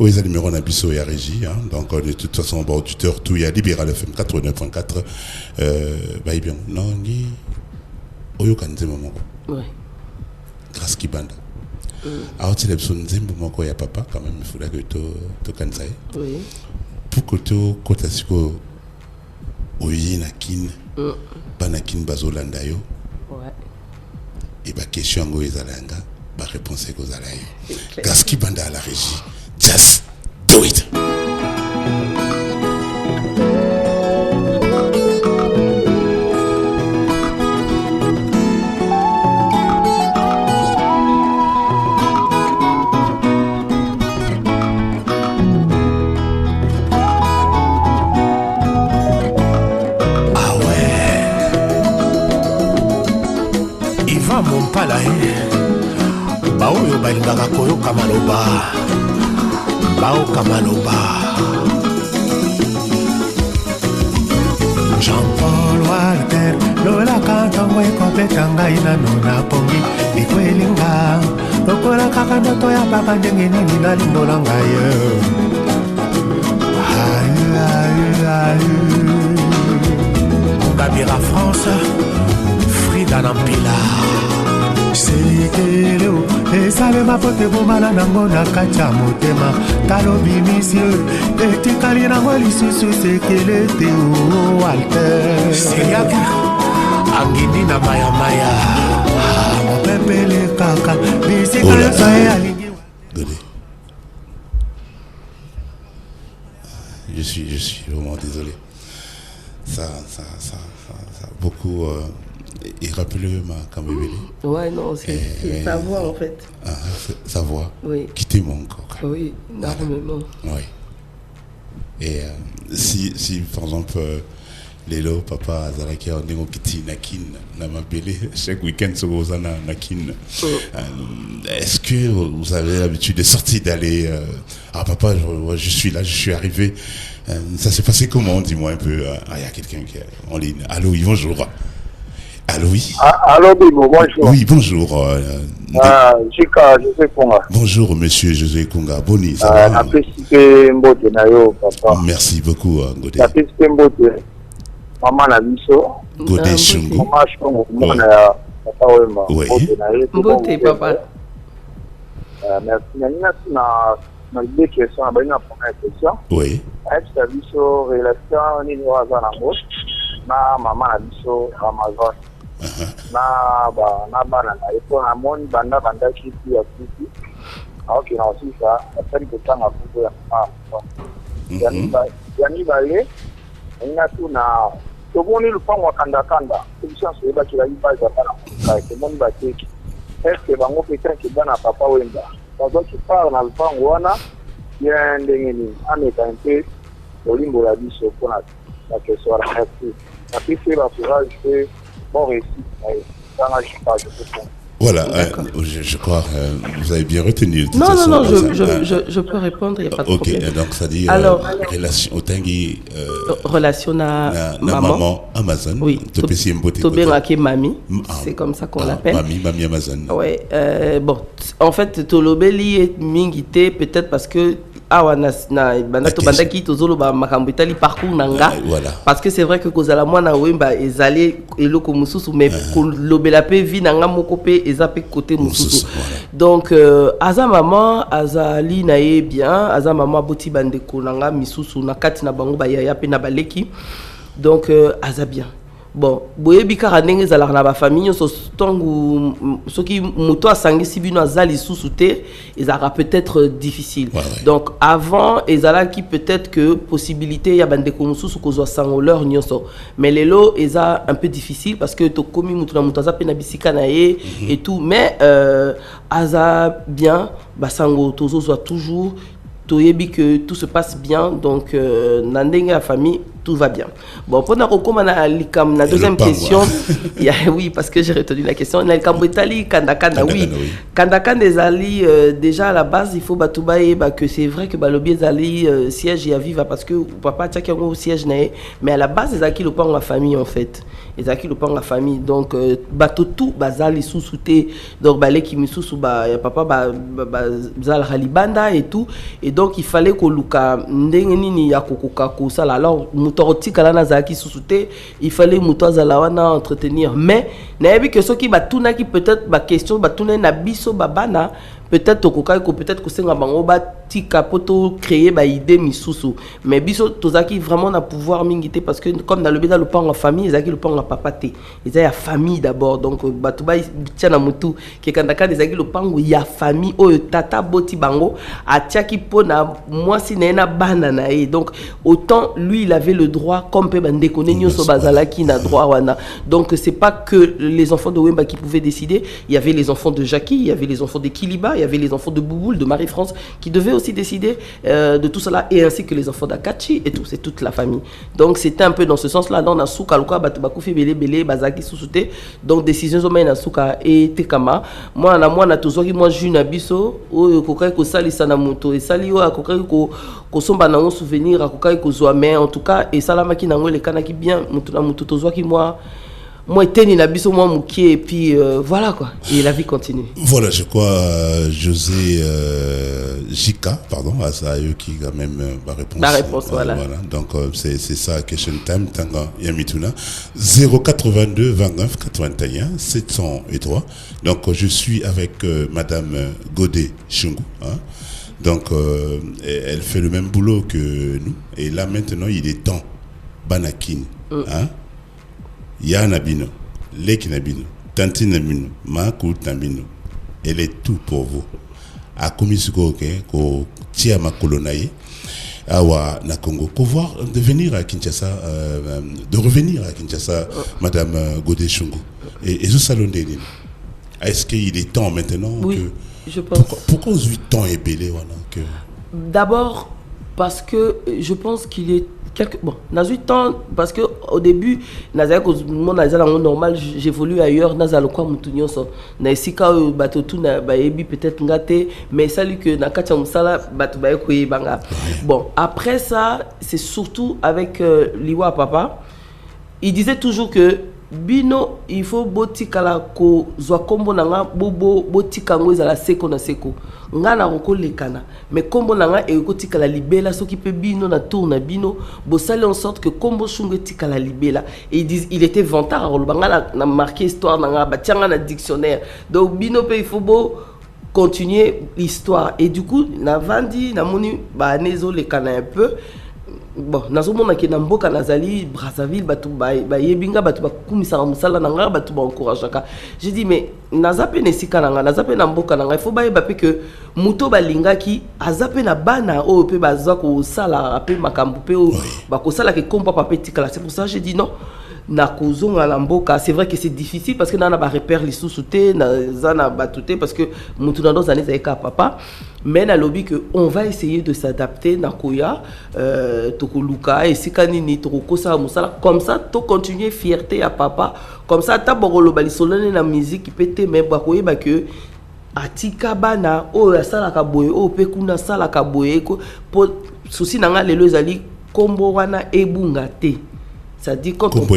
Speaker 2: où ils ont le numéro Nabiso et à Régie donc de toute façon bon tuteur tout il y a Libéral FM 89.4 bien non ni oyo kanze maman
Speaker 3: ouais
Speaker 2: grâce qui bande alors tu l'as besoin de moko ya papa quand même il faudrait que tu kanzae
Speaker 3: oui
Speaker 2: pour que tu kotasiko oyi nakin banakin bazolanda yo
Speaker 3: ouais
Speaker 2: et bah question ngo ezalanga bah réponse ko zalayo gaski banda à la régie just do it
Speaker 1: mon pala baoyo balingaka koyoka maloba baoka maloba Jean-Paul Walter lola kantango ekopeta ngai nano na pongi ekwelinga lokola kaka ndoto ya papa ndenge nini nalimbola ngai
Speaker 4: Gabira France, Frida Nampila. Sekeleo, esale mapote bomala nango na kacha motema. Talobi monsieur, etikali nango lisusu sekele te o Walter. Siriak, angindi na maya maya. Mopepele kaka, bisikale sae alingi.
Speaker 2: Je suis vraiment désolé. Ça beaucoup. Et rappelez-moi quand même.
Speaker 3: Ouais, non, c'est sa voix en fait.
Speaker 2: Sa voix.
Speaker 3: Oui.
Speaker 2: Qui te manque.
Speaker 3: Oui, énormément.
Speaker 2: Oui. Et si par exemple, Lélo, papa, Zalaki, on est au petit Nakin, n'a m'appelé chaque week-end sur Rosana Nakin. Est-ce que vous avez l'habitude de sortir, d'aller. Ah, papa, je suis là, je suis arrivé. Ça s'est passé comment? Dis-moi un peu. Il y a quelqu'un qui est en ligne. Allô, oui, bonjour. Allô, oui.
Speaker 5: Allô, Bibo, bonjour.
Speaker 2: Oui, bonjour.
Speaker 5: Jika, José Konga.
Speaker 2: Bonjour, monsieur José Konga. Boni, ça va?
Speaker 5: Napesike mbote na yo, papa.
Speaker 2: Merci beaucoup, Godé.
Speaker 5: Napesike mbote. Maman na biso.
Speaker 2: Godé Shungu.
Speaker 5: Maman Shungu. Maman na papa Wemba.
Speaker 2: Oui.
Speaker 3: Mbote, papa.
Speaker 5: Merci. Na deux questions. La première question.
Speaker 2: Oui.
Speaker 5: Est-ce que biso relation ni waza na mbote na maman na biso Amazon? Na bana na epo na moni banda kitu ya kitu aoki na osisa atari kutanga kuko ya yani bale ina tuna toboni lupango kanda kubisa soba kila iba za bana toboni bateki est-ce bango peut-être bana papa Wemba bazo ki par na lupango wana ya ndengeni ameka mpe olimbo la biso pona la question à la merci puis c'est la courage que bon récit.
Speaker 2: Voilà, je crois vous avez bien retenu.
Speaker 3: Non, je peux répondre, il n'y a pas de problème.
Speaker 2: Ok, donc ça dit relation au tangi.
Speaker 3: Relation à maman
Speaker 2: Amazon.
Speaker 3: Oui, Tobengake Mami, c'est comme ça qu'on l'appelle.
Speaker 2: Mami Amazon.
Speaker 3: Oui, bon, en fait, Tolobeli est mingité peut-être parce que awa na banato bandaki tozolo ba makambo itali parcours nanga parce que c'est vrai que kozala mwana Wemba ezali eloko mususu mais kolobela pe vi nanga moko pe eza pe côté mususu donc aza maman azali na ye bien aza maman boti bandeko nanga misusu na kati na bango ba yaya pe na baleki donc aza bien. Bon, boyebi kaka ndenge ezalaka na ba famille so tongu soki moto asangisi bino azali sous te ezalaka peut-être difficile. Donc avant ezalaki peut-être que possibilité ya bandeko mususu kozwa sangoleur nyonso mais lelo eza un peu difficile parce que to komi mutu na mutu aza pe na bisika na ye et tout mais aza bien basango tozo soit toujours toyebi que tout se passe bien donc nandenge la famille tout va bien. Bon, pour la deuxième question, oui, parce que j'ai retenu la question. Kandakanda, oui. Kandakanda des Ali, déjà à la base, il faut que c'est vrai que Balobi des Ali siège et à vivre parce que papa tchaki au siège mais à la base, les Aki le pont la famille en fait. Les Aki le pont la famille. Donc, bateau tout, bazali sous-souté, donc balé qui me sous papa zal halibanda et tout. Et donc, il fallait que Luka ndengeni ya kokoka kosala. Alors, il fallait entretenir mais nayebi que ceux qui batuna qui peut-être ba question batuna na biso babana peut-être peut-être que c'est bango tika poto créer ba idée misusu mais biso tozaki vraiment na pouvoir mingité parce que comme dans le béda le pan en famille ezaki le pan en papa té ils a famille d'abord donc batuba tiana mutu ke kandaka ezaki le pan ya famille o tata boti bango atiaki pona moi si na bana na e donc autant lui il avait le droit comme pe bande konenyo so bazalaki na droit wana donc c'est pas que les enfants de Wemba qui pouvaient décider il y avait les enfants de Jackie il y avait les enfants de Kiliba il y avait les enfants de Bouboule, de Marie-France qui devaient aussi décider de tout cela et ainsi que les enfants d'Akachi et tout, c'est toute la famille. Donc c'était un peu dans ce sens-là. Dans Nasuka, Luka, Batubakufi, Bele, Bazaki, Susute. Donc décision Zoma Nasuka et Tekama. Moi, na Tozoki, moi, Juna Biso, ou Kokai Kosali Sanamoto, et Sali, ou Kokai Kosomba Nango souvenir, à Kokai Kozoa, mais en tout cas, et Salamaki Nango, les Kanaki bien, Mutu Tozoki, moi. moi étais na biso moi mouki et puis voilà quoi, et la vie continue.
Speaker 2: Voilà, je crois José Jika, pardon, à ça qui quand même ma réponse.
Speaker 3: La réponse, voilà.
Speaker 2: Donc c'est ça question time tanga yamituna 082 29 81 703. Donc je suis avec madame Godé Chungu, hein. Donc elle fait le même boulot que nous et là maintenant il est temps banakin, hein. Yana bino, leki na bino, tanti na bino, maku na bino. Elle est tout pour vous. A komisiko ko tia makolonaye awa na Congo. Pour voir de venir à Kinshasa, de revenir à Kinshasa, madame Godé Chungu. Et ce salon d'Éline. Est-ce qu'il est temps maintenant?
Speaker 3: Oui,
Speaker 2: que,
Speaker 3: je pense.
Speaker 2: Pourquoi 8 ans est belé voilà, que...
Speaker 3: D'abord parce que je pense qu'il est bon, dans 8 ans, parce qu'au début, normal, j'évolue ailleurs, peut-être mais ça que bon, après ça, c'est surtout avec Liwa Papa. Il disait toujours que Bino, il faut botikala ko zwa kombo nanga bobo botikango ezala seko na seko nga na roko lekana mais kombo nanga e ko tikala libela soki pe bino na tour na bino bo sale en sorte que kombo shunge tikala libela et ils disent il était vantard a banga na marqué histoire nanga ba tianga na dictionnaire donc bino pe il faut beau continuer l'histoire et du coup na vandi na moni ba nezo lekana un peu. Bon, nazomona ke na mboka nazali Brazzaville batu ba yebinga batu ba kumisa musala nanga batu ba encourageaka. J'ai dit mais nazape nesika nanga nazape na mboka nanga il faut ba yeba pe que muto balingaki azape na bana o pe bazwa ko sala pe makambu pe o ba ko sala ke kompa papa tikala. C'est pour ça j'ai dit non. Na kozonga la mboka, c'est vrai que c'est difficile parce que nana ba repère les sous-soutés na zana batouté parce que mutu na dos années avec papa. Mais na lobby que on va essayer de s'adapter na koya tokoluka et sikanini tokosa musala comme ça to continuer fierté à papa comme ça ta borolo balisolane na musique qui pété mais ba koyeba que atika bana o ya sala ka boye o pe kuna sala ka boye ko souci nanga lelo ezali kombo wana ebunga te. Ça dit quand
Speaker 2: kombo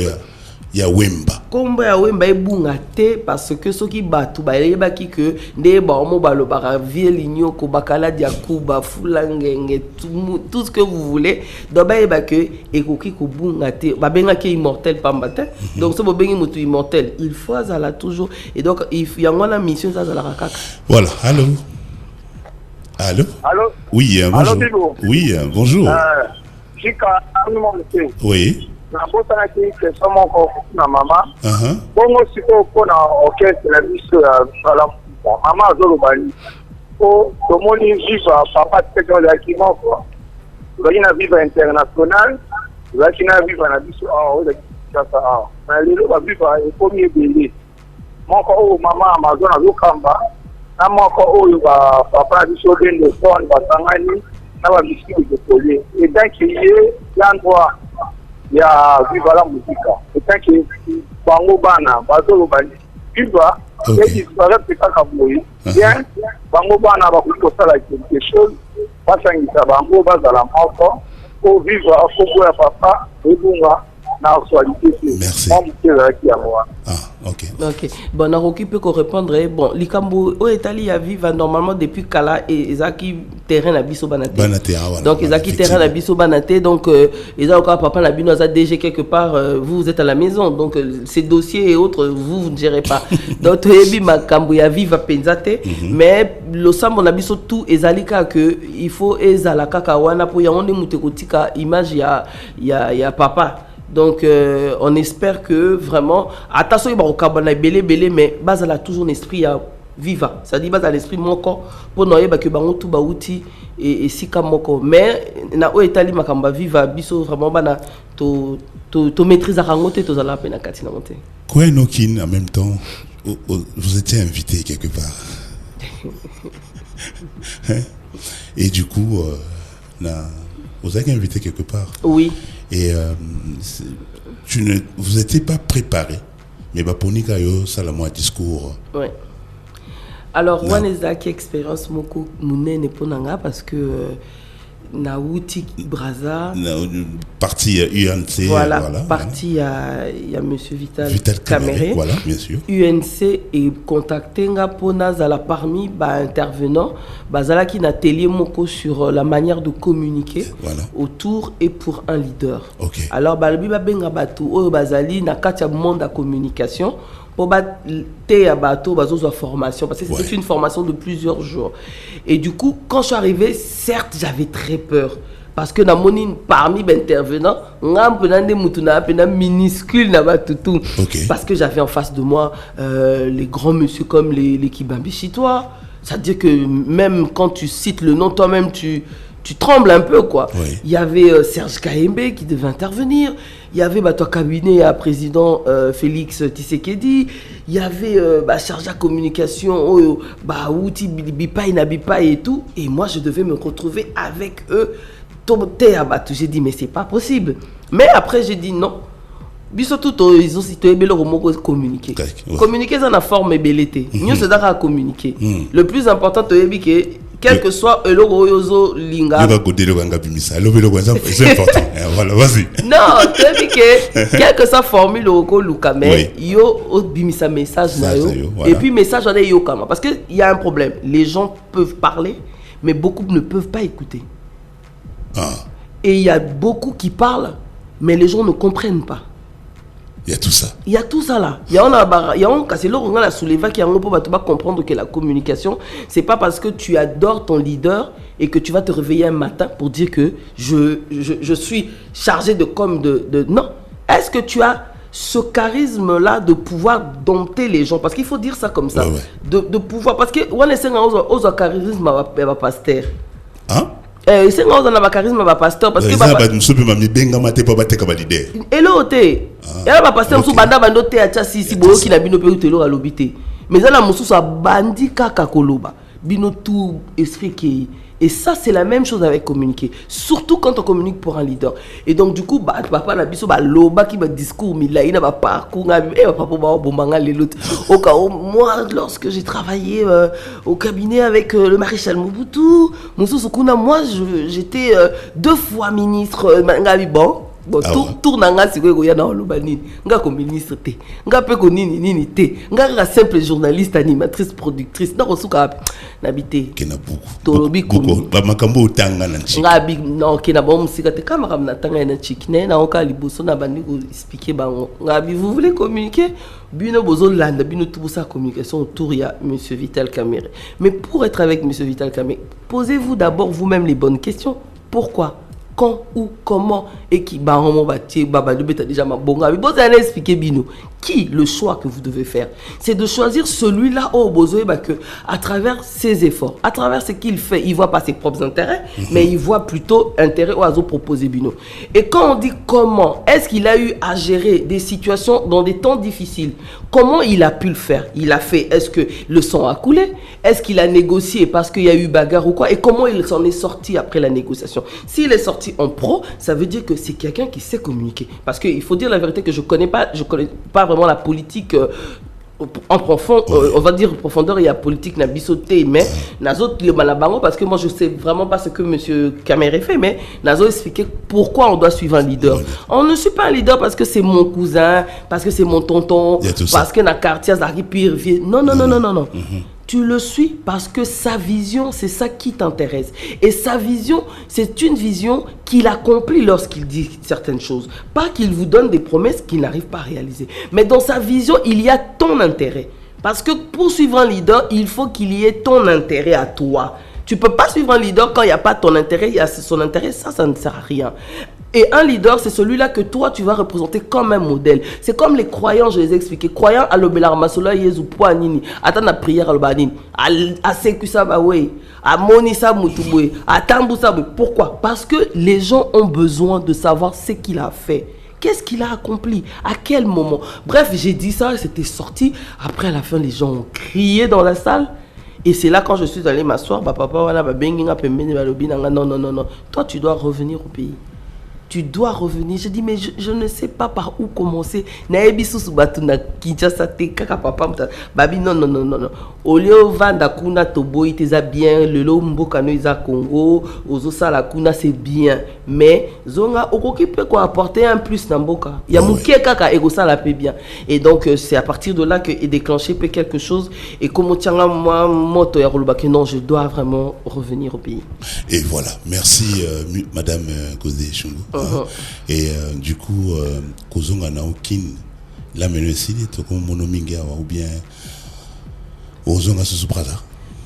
Speaker 2: ya wemba.
Speaker 3: Kombo ya wemba ebunga te parce que ceux qui batu ba yeba ki que nde ba mo ba lo ba vie ligno ko bakala dia kuba fulangenge tout ce que vous voulez donc ba yeba que ekoki ko bunga te ba benga ki immortel pamba te donc so bo bengi mutu immortel il faut azala toujours et donc il y a une mission ça azala kaka.
Speaker 2: Voilà, allô. Allô.
Speaker 5: Allô.
Speaker 2: Oui, bonjour.
Speaker 5: Allô,
Speaker 2: oui, bonjour.
Speaker 5: Jika
Speaker 2: oui.
Speaker 5: Na bota ki question moko na mama. Bongo siko ko na orchestre la biso ya sala. Mama azolo bali. Ko tomoni viva papa teko la ki moko. Bagina viva international. Bagina viva na biso o de kasa a. Na lelo ba viva e komi ebele. Moko o mama amazona zo kamba. Na moko o ba papa biso dende fon ba tangani na ba biso de pole. Et donc il y a l'endroit ya viva la musica et tant que bango bana bazolo bani viva et ils va répéter comme lui bien bango bana ba ko sala quelque chose pasangisa bango bazala moko ko viva ko boya papa ebunga na actualité.
Speaker 2: Merci.
Speaker 3: Ok. Bon, on a occupé qu'on répondre. Bon, Likambo au Italie a vivre normalement depuis Kala et Zaki terrain à Bisso Banate. Donc Zaki terrain à Bisso Banate. Donc ils ont encore papa Nabino a DG quelque part. Vous êtes à la maison. Donc ces dossiers et autres vous ne gérez pas. Donc Ebi Makambo ya vive à Penzate. Mais le sambo Nabiso tout ezalika que il faut ezalaka kawana pour ya onde mutekotika image ya papa. Donc on espère que vraiment attention il va au cabana belé mais base là toujours un esprit viva, ça dit base à l'esprit mon corps pour noyer ba que bango tout ba outil et sika moko mais na o etali makamba viva biso vraiment bana to maîtrise à rangote to zala pena katina monter.
Speaker 2: Quoi nokin en même temps vous étiez invité quelque part. Et du coup vous avez invité quelque part.
Speaker 3: Oui.
Speaker 2: Et vous n'étiez pas préparé, mais pour nous, ça a un discours.
Speaker 3: Oui. Alors, on a qui expérience beaucoup mounene pour nanga parce que Naouti Braza.
Speaker 2: Parti UNC.
Speaker 3: Voilà, parti il y a monsieur Vital Caméré.
Speaker 2: Voilà, bien sûr.
Speaker 3: UNC est contacté pour Nazala parmi intervenants. Bazala qui n'a atelier moko sur la manière de communiquer autour et pour un leader.
Speaker 2: Okay.
Speaker 3: Alors balbi ba benga batu o bazali na katia monde à communication. Pour battre formation parce que c'était une formation de plusieurs jours et du coup quand je suis arrivé certes j'avais très peur parce que dans mon parmi les intervenants minuscule parce que j'avais en face de moi les grands monsieur comme les Kibambi Chitois, c'est-à-dire que même quand tu cites le nom toi-même tu trembles un peu quoi. Il y avait Serge Kahembe qui devait intervenir, il y avait ton cabinet à président Félix Tshisekedi, il y avait chargé à communication Outi Bipai Nabipai et tout, et moi je devais me retrouver avec eux. J'ai dit mais c'est pas possible, mais après j'ai dit non. Ils ont cité communiquer. Communiquer ça na forme belleté. Mieux c'est à communiquer. Le plus important c'est que quel que soit le royozo linga.
Speaker 2: C'est important. Voilà, vas-y.
Speaker 3: Non, c'est que quel que soit formule au Lukame, yo bimisa message na yo. Et puis message en yo kama parce que il y a un problème. Les gens peuvent parler mais beaucoup ne peuvent pas écouter. Et il y a beaucoup qui parlent mais les gens ne comprennent pas.
Speaker 2: Il y a tout ça.
Speaker 3: Il y a tout ça là. Il y a un cassé l'eau a soulevé qui a un peu pour comprendre que la communication c'est pas parce que tu adores ton leader et que tu vas te réveiller un matin pour dire que je suis chargé de non. Est-ce que tu as ce charisme là de pouvoir dompter les gens parce qu'il faut dire ça comme ça de pouvoir parce que on est aux charisme va pasteur. C'est un charisme va pasteur parce que hello te elle va pasteur sous banda bando te acha si boyo ki na bino pe utelo alobité mais ça la mususu bandi kaka koloba bino tout esprit qui. Et ça, c'est la même chose avec communiquer. Surtout quand on communique pour un leader. Et donc, du coup, papa n'a pas loba qui va discours, mais là, il n'a pas parcours. Moi, lorsque j'ai travaillé au cabinet avec le maréchal Mobutu, moi, j'étais 2 fois ministre. Bon, tour nanga siko ya na olobanini nga ko ministre te nga pe ko nini te nga la simple journaliste animatrice productrice na kosuka nabité
Speaker 2: kena beaucoup
Speaker 3: tolobi ko
Speaker 2: ba makambo utanga na nchi
Speaker 3: nga big no kena ba musika te kama na tanga na chikne na oka liboso na bandi ko expliquer bango nga bi vous voulez communiquer bino bozo landa bino tout ça communication autour ya monsieur Vital Caméré. Mais pour être avec monsieur Vital Caméré, posez-vous d'abord vous-même les bonnes questions. Pourquoi? Quand, où, comment, et qui déjà ma bonga. Vous allez expliquer bino. Qui le choix que vous devez faire, c'est de choisir celui-là au besoin que à travers ses efforts, à travers ce qu'il fait, il voit pas ses propres intérêts, mais il voit plutôt intérêt aux autres proposés bino. Et quand on dit comment, est-ce qu'il a eu à gérer des situations dans des temps difficiles, comment il a pu le faire? Il a fait, est-ce que le sang a coulé? Est-ce qu'il a négocié parce qu'il y a eu bagarre ou quoi? Et comment il s'en est sorti après la négociation? S'il est sorti en pro, ça veut dire que c'est quelqu'un qui sait communiquer. Parce qu'il faut dire la vérité que je connais pas vraiment la politique en profond, on va dire profondeur, il y a politique na bisoté, mais nazo le malabango parce que moi je sais vraiment pas ce que monsieur Caméré fait, mais nazo expliquer pourquoi on doit suivre un leader. On ne suit pas un leader parce que c'est mon cousin, parce que c'est mon tonton, parce que na quartier zari pire vie. Non. Tu le suis parce que sa vision, c'est ça qui t'intéresse. Et sa vision, c'est une vision qu'il accomplit lorsqu'il dit certaines choses. Pas qu'il vous donne des promesses qu'il n'arrive pas à réaliser. Mais dans sa vision, il y a ton intérêt. Parce que pour suivre un leader, il faut qu'il y ait ton intérêt à toi. Tu ne peux pas suivre un leader quand il n'y a pas ton intérêt, il y a son intérêt, ça ne sert à rien. Et un leader, c'est celui-là que toi, tu vas représenter comme un modèle. C'est comme les croyants, je les ai expliqués. Croyants à l'obelar masola yezu po nini. Attends la prière à l'obanine. À sekusa bawe. À monisa mutubwe. À tambusa. Pourquoi? Parce que les gens ont besoin de savoir ce qu'il a fait. Qu'est-ce qu'il a accompli? À quel moment? Bref, j'ai dit ça, c'était sorti. Après, à la fin, les gens ont crié dans la salle. Et c'est là quand je suis allé m'asseoir, papa, voilà, non. Toi, tu dois revenir au pays. tu dois revenir. Je dis, mais je ne sais pas par où commencer. Naebi susu batu na Kinshasa te kaka papa babi non. Au lieu vanda kuna toboy teza bien, le lo mboka no iza Congo, ozo sala kuna c'est bien. Mais zonga okoki peut quoi apporter un plus na mboka. Ya muke kaka ego sala pe bien. Et donc c'est à partir de là que est déclenché peut quelque chose. Et comme tianga moi moto ya rolobaki non, je dois vraiment revenir au pays.
Speaker 2: Et voilà, merci Madame Godé Chungu. Et du coup, Kozonga Naokin, la mené ici, comme monominga ou bien Ozonga Susuprada.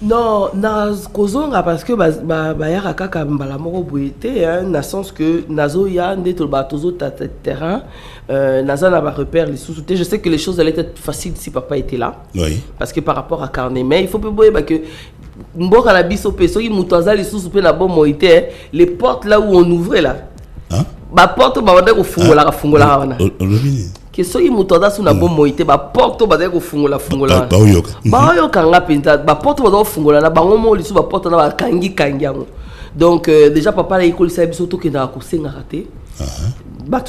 Speaker 3: Non, na Kozonga parce que yara kaka mbala moko boyete, na sens que nazo ya ndeto batozo terrain, naza na ba repère les sous-soutés. Je sais que les choses allaient être faciles si papa était là. Oui. Parce que par rapport à Carnet, mais il faut pas boyer que mboka na biso pe soki muto azali sous pe na bon moité, les portes là où on ouvrait là. Hein? Ba porte ba wanda ko fungola wana. Que soki muto azali sous na bon moité, ba porte ba ko fungola. Ba yoka nga penta, ba porte ba ko fungola na bango mo lisu ba porte na ba kangi yango. Donc déjà papa la école sa biso to ke na ko senga raté.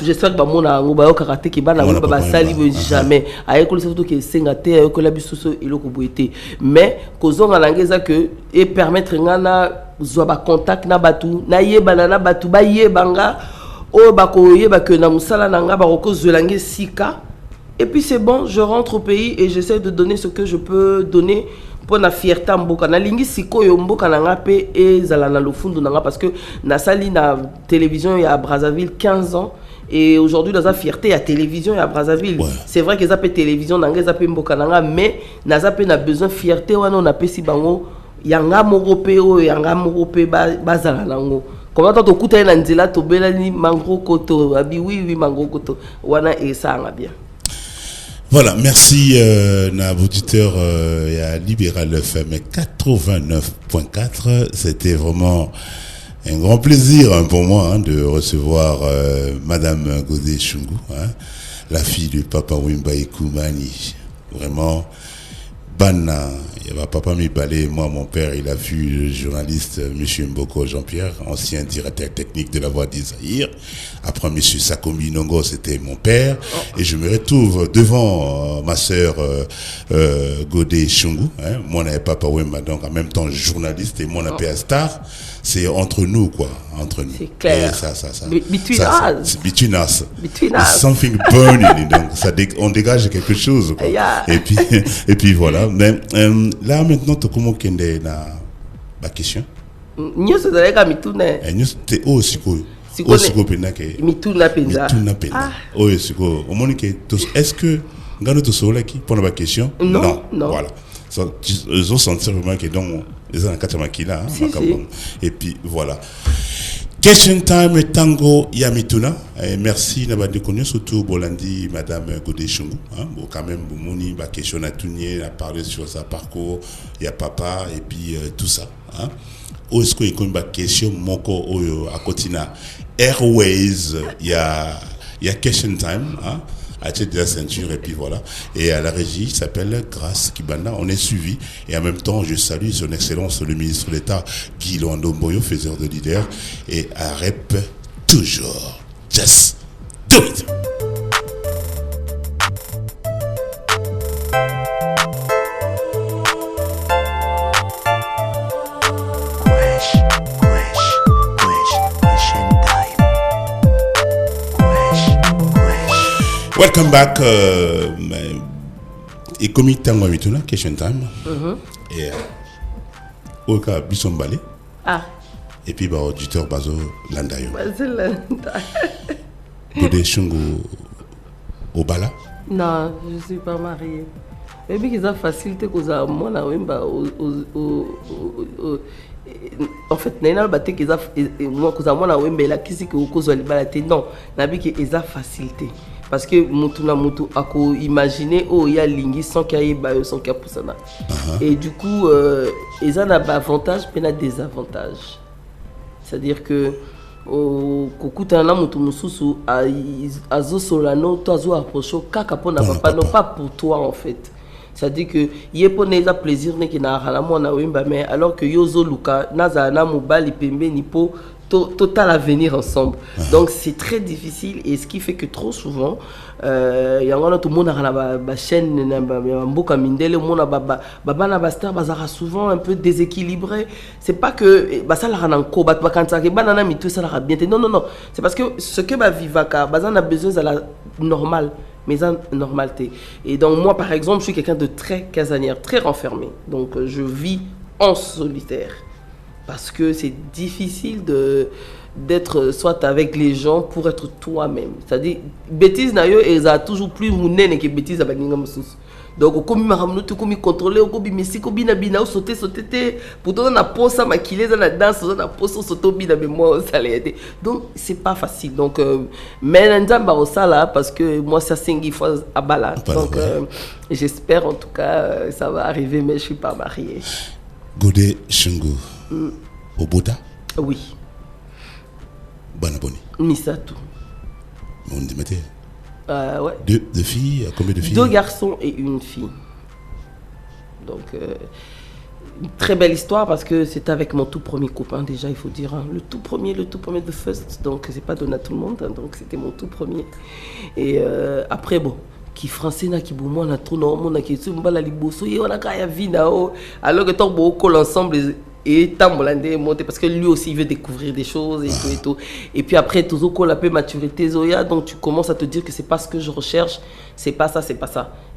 Speaker 3: J'espère que bamona ngo ba karaté ki bana ngo ba sali jamais avec le surtout que sengate avec la bisoso iloko boité mais kozonga langeza que et permettre ngana zo ba contact na batu na yebana na batu ba yebanga o ba ko yeba que na musala na nga ba ko zolange sika et puis c'est bon, je rentre au pays et j'essaie de donner ce que je peux donner pour la fierté mboka na lingi sikoyo mboka na nga pe ezala na lofundu na nga parce que na sali na télévision ya Brazzaville 15 ans. Et aujourd'hui, dans la fierté, il y a télévision, il y a Brazzaville. Ouais. C'est vrai qu'ils appellent télévision, ils appellent Mbokananga, mais ils ont besoin de fierté. On appelle si bango, yanga moropeo, yanga moropé bazala nango. Comment tu écoutes un nzela to belani mangro koto, abi oui mangro koto. Wana et ça va bien.
Speaker 2: Voilà, merci na auditeur à Libéral FM 89.4. C'était vraiment un grand plaisir pour moi de recevoir Madame Godé Chungu, la fille de Papa Wemba Ekumani. Vraiment, Bana, il va papa m'y balai. Moi, mon père, il a vu le journaliste M. Mboko Jean-Pierre, ancien directeur technique de la Voix d'Isaïr. Après M. Sakombi Nongo, c'était mon père. Et je me retrouve devant ma sœur Godé Chungu. Moi, on n'avait Papa Wemba, donc en même temps journaliste et moi, on a PA Star. C'est entre nous, quoi. Entre nous.
Speaker 3: C'est clair.
Speaker 2: Et ça.
Speaker 3: Between us.
Speaker 2: Between us. Something burning. Donc, on dégage quelque chose, quoi. Yeah. Et puis voilà. Mais là, maintenant, tu comment qu'il y a la question?
Speaker 3: Nous, c'est d'ailleurs mituna.
Speaker 2: Nous, c'est aussi quoi?
Speaker 3: Mituna penza.
Speaker 2: Est-ce que nous sommes là pour la question?
Speaker 3: Non.
Speaker 2: Voilà. Ils ont senti vraiment que donc ils ont un katamakila. Et puis voilà. Question time tango yamituna. Merci n'abadi connu surtout Bolandi Madame Godé Chungu. Bon quand même Mouni ba question à Tounier a parlé sur sa parcours, il y a papa et puis tout ça. Où est-ce qu'il y a une question moko à Kotina Airways il y a question time à de la ceinture et puis voilà. Et à la régie, il s'appelle Grâce Kibana. On est suivi et en même temps, je salue son excellence le ministre d'État Guy Loando Mboyo, faiseur de leader et à rep toujours. Just do it. Welcome back. Et comme il t'envoie maintenant, question time. Et au cas Bissombale. Et puis auditeur Bazo Landayo. Godé Chungu Obala.
Speaker 3: Non, je ne suis pas mariée. Mais bien qu'ils ont facilité que ça moi na wemba en fait nena baté qu'ils a moi que ça moi na wemba la kisi que ko zo libala té non na bi que ils a facilité parce que mutu na mutu ako imaginer oh il y a lingi sans qu'il y ait ba sans qu'il y a poussana et du coup ils ont un avantage mais un désavantage, c'est-à-dire que kokutana mutu mususu azo solano to azo approcher kaka pona papa non pas pour toi en fait. C'est-à-dire que yepone za plaisir ne ki na hala mo na wemba mais alors que yozo luka na za na mobali pembe ni po total avenir ensemble. Donc c'est très difficile et ce qui fait que trop souvent il y a tout le monde a la chaîne mboka mindele mona baba na bastar bazara souvent un peu déséquilibré. C'est pas que ça la rananko bat bakanta ke banana mitu ça la bien. Non, c'est parce que ce que ba vivaka bazana a besoin de la normale. Mais en normalité. Et donc moi par exemple je suis quelqu'un de très casanière, très renfermé. Donc je vis en solitaire parce que c'est difficile d'être soit avec les gens pour être toi-même. C'est-à-dire bêtise nayo ils a toujours plus munene que bêtise avec ninga mususu. Donc comme maramno tu comme contrôler au kobi messi ko bina bina sauter pourtant on a posa maquiller dans la danse on a posa sauter bina mais moi ça l'aider. Donc c'est pas facile. Donc mais nzamba au sala parce que moi ça singi fois à bala. Donc j'espère en tout cas ça va arriver mais je suis pas mariée.
Speaker 2: Godé Shungu. Oboda?
Speaker 3: Oui.
Speaker 2: Banaboni.
Speaker 3: Misato.
Speaker 2: On dit mettez.
Speaker 3: Ouais.
Speaker 2: Deux filles, combien de filles?
Speaker 3: 2 garçons et une fille. Donc une très belle histoire parce que c'est avec mon tout premier copain déjà il faut dire hein, le tout premier de first donc c'est pas donné à tout le monde hein, donc c'était mon tout premier et après bon qui français na qui boumou na tout non na qui mbala liboso et on a kaya vina alors que tant beaucoup l'ensemble et tambolande monter parce que lui aussi il veut découvrir des choses et tout et puis après toujours qu'on l'appelle maturité zoya donc tu commences à te dire que c'est pas ce que je recherche c'est pas ça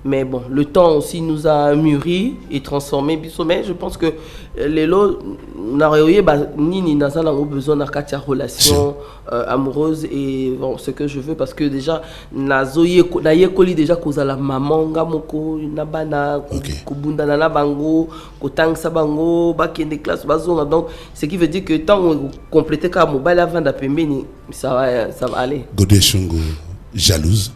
Speaker 3: mais bon le temps aussi nous a mûri et transformé mais je pense que les lots n'arrivé ni nasala ont besoin d'un katia relation amoureuse et bon ce que je veux parce que déjà nazoye na yekoli déjà cause la maman ngamoko nabana kubunda na bango kotangsa bango bakende classe bazonga donc ce qui veut dire que tant on compléter ka mobile avant d'apembeni ça va aller.
Speaker 2: Godé Shungu jalouse.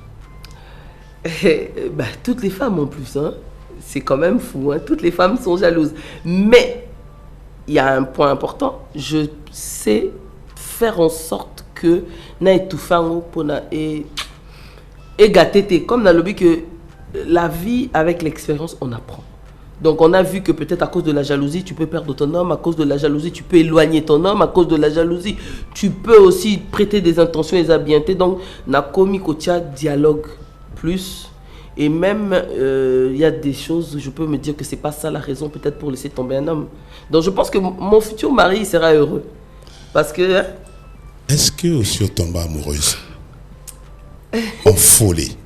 Speaker 3: Toutes les femmes en plus hein. C'est quand même fou hein. Toutes les femmes sont jalouses mais il y a un point important je sais faire en sorte que na etoufango pona et gâter comme dans le but que la vie avec l'expérience on apprend. Donc on a vu que peut-être à cause de la jalousie tu peux perdre ton homme, à cause de la jalousie tu peux éloigner ton homme, à cause de la jalousie tu peux aussi prêter des intentions et des habiletés. Donc na komi kotia dialogue plus et même il y a des choses où je peux me dire que c'est pas ça la raison peut-être pour laisser tomber un homme. Donc je pense que mon futur mari sera heureux parce que
Speaker 2: est-ce que aussi tombe amoureuse en folie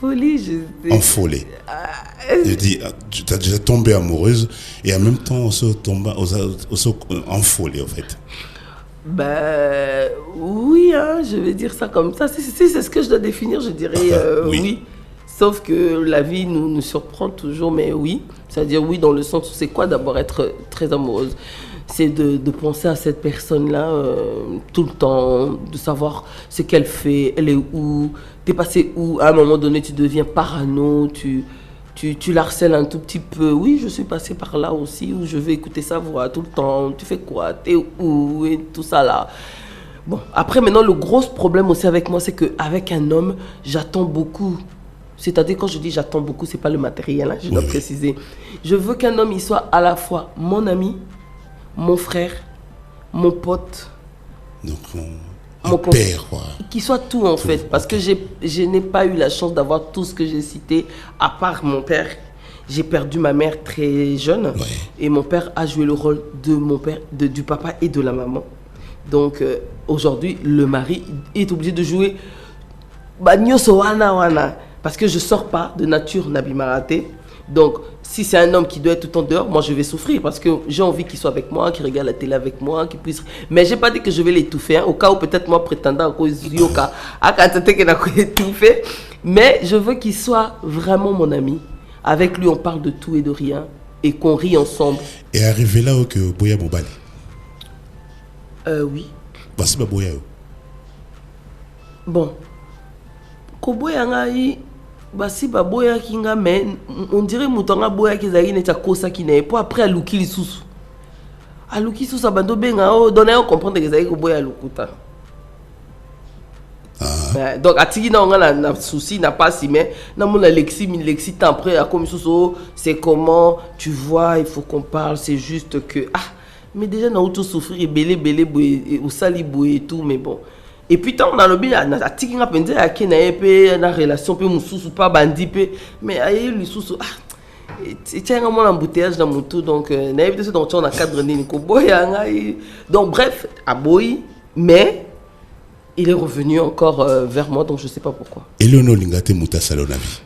Speaker 2: en folie je dis tu as déjà tombé amoureuse et en même temps on se tombe en folie en fait.
Speaker 3: Oui hein, je vais dire ça comme ça si c'est ce que je dois définir je dirais oui. Sauf que la vie nous surprend toujours mais oui c'est-à-dire oui dans le sens où c'est quoi d'abord être très amoureuse c'est de penser à cette personne-là tout le temps, de savoir ce qu'elle fait, elle est où, t'es passé où, à un moment donné tu deviens parano, tu la harcèles un tout petit peu. Oui, je suis passé par là aussi, où je vais écouter sa voix tout le temps, tu fais quoi, t'es où, et tout ça là. Bon, après maintenant le gros problème aussi avec moi, c'est qu'avec un homme, j'attends beaucoup. C'est-à-dire quand je dis j'attends beaucoup, c'est pas le matériel, hein, je dois préciser. Je veux qu'un homme il soit à la fois mon ami, mon frère, mon pote,
Speaker 2: donc mon père, quoi.
Speaker 3: Qui soit tout en fait, parce que je n'ai pas eu la chance d'avoir tout ce que j'ai cité, à part mon père. J'ai perdu ma mère très jeune, et mon père a joué le rôle de mon père, du papa et de la maman. Donc aujourd'hui, le mari est obligé de jouer parce que je sors pas de nature Nabimarate. Donc, si c'est un homme qui doit être tout le temps dehors, moi je vais souffrir parce que j'ai envie qu'il soit avec moi, qu'il regarde la télé avec moi, qu'il puisse. Mais j'ai pas dit que je vais l'étouffer, hein, au cas où peut-être moi prétendant à cause du yoka, à étouffer. Mais je veux qu'il soit vraiment mon ami. Avec lui, on parle de tout et de rien et qu'on rit ensemble.
Speaker 2: Et arrivé là où que Boya Mobali.
Speaker 3: Oui.
Speaker 2: Voici ma Boya.
Speaker 3: Bon. Koboya ngai. Si baboya kinga mais on dirait mutanga boya kizaki ne takosa kine po après aluki lisusu bando benga donner on comprendre que zaki boya lukuta donc atiki na ngala na souci na pas si mais na mon lexi après à comme c'est comment tu vois il faut qu'on parle c'est juste que mais déjà na auto souffrir belé au sali boy et tout mais bon. Et puis tant on a le bien na tiki nga penze ya ke na epé na relation pe mususu pas bandi pe mais ayi lui susu et tiens mon embouteillage dans mon tout donc na évité donc on a cadre ni ko boya nga donc bref à boy mais il est revenu encore vers moi donc je sais pas pourquoi.
Speaker 2: Et le no lingate muta salonavi.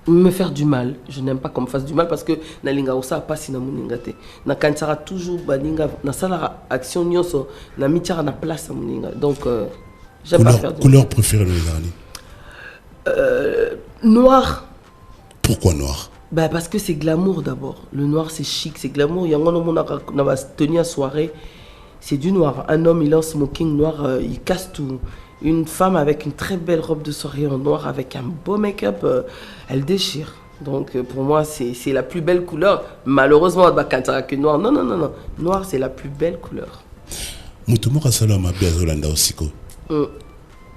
Speaker 3: Me faire du mal, je n'aime pas qu'on me fasse du mal parce que na linga osa pas si na muningate na kansara toujours baninga na sala action nyonso na mitiara na place à muninga donc j'aime pas faire du
Speaker 2: couleur préférée de l'année.
Speaker 3: Noir.
Speaker 2: Pourquoi noir?
Speaker 3: Parce que c'est glamour d'abord. Le noir c'est chic, c'est glamour. Il y a on va tenir soirée, c'est du noir. Un homme il a un smoking noir, il casse tout. Une femme avec une très belle robe de soirée en noir avec un beau make-up, elle déchire. Donc pour moi c'est la plus belle couleur. Malheureusement bakantara que noir. Non. Noir c'est la plus belle couleur.
Speaker 2: Mutumoka salama biazolanda osiko.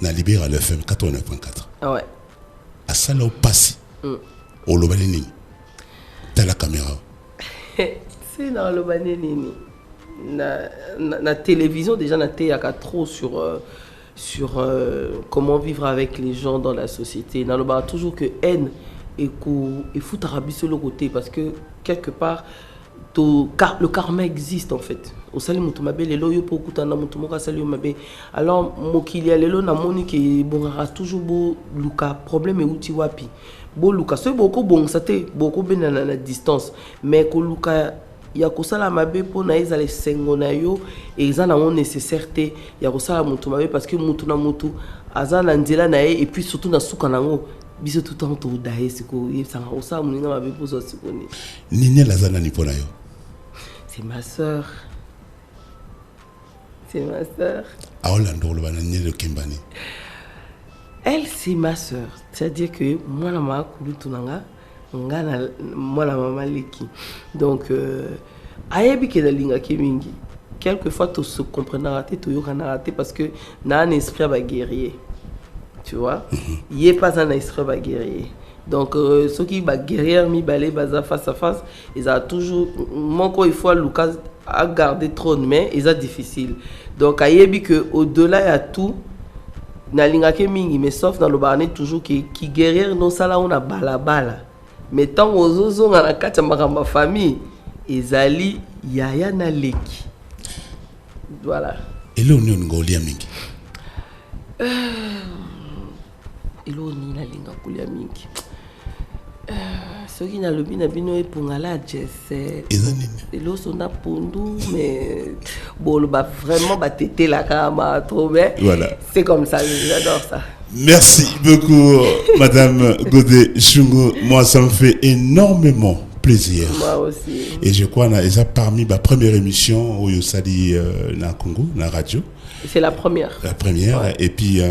Speaker 2: Na libéra le FM 89.4.
Speaker 3: Ah ouais.
Speaker 2: A sala opasi. O lobale nini. T'as la caméra.
Speaker 3: C'est dans le lobale nini. Na télévision déjà na théâtre trop sur comment vivre avec les gens dans la société. Dans le bar toujours que haine et fout arabi sur le côté parce que quelque part le karma existe en fait. Au sali mutumabe lelo yo pokuta na mutumoka sali mabe. Alors mokili ya lelo na moni ke bongara toujours bo luka problème e uti wapi. Bo luka so boko bon sate boko benana na distance mais ko luka ya kosala mabe po na ezale sengo na yo eza na nécessaire te ya kosala mutu mabe parce que mutu na mutu azana nzela na ye et puis surtout na suka nango biso tout temps to dae siko yebsanga osala muninga mabe po zo sikoni
Speaker 2: nini lazana ni pona yo.
Speaker 3: C'est ma sœur. C'est ma sœur.
Speaker 2: Aolando le banani le kimbani.
Speaker 3: Elle c'est ma sœur, c'est-à-dire que moi la ma kulu tunanga ngana moi la maman leki. Donc ayebi ke dalinga ke mingi. Quelquefois tu se comprends raté tu yokana raté parce que na un esprit ba guerrier. Tu vois? Il est pas un esprit ba guerrier. Donc ceux qui ba guerrier mi balé baza face à face, ils a toujours mon il faut Lucas à garder trône mais ils a difficile. Donc ayebi que au-delà y a tout na linga ke mingi mais sauf dans le barné toujours qui guerrier non ça là on a bala. Mais tant aux ozo na la kati ma famille ezali yaya na leki. Voilà.
Speaker 2: Et là on est ngolia mingi.
Speaker 3: Elo ni na linga kulia mingi. Ce qui n'a le bien bino et pour la jesse. Elo sona pondu mais bon bah vraiment bah tété la cama trop bien.
Speaker 2: Voilà.
Speaker 3: C'est comme ça, j'adore ça.
Speaker 2: Merci beaucoup Madame Godé Chungo. Moi ça me fait énormément plaisir.
Speaker 3: Moi aussi.
Speaker 2: Et je crois que c'est parmi ma première émission où je sali na Congo, na radio.
Speaker 3: C'est la première.
Speaker 2: La première.
Speaker 3: Ouais.
Speaker 2: Et puis,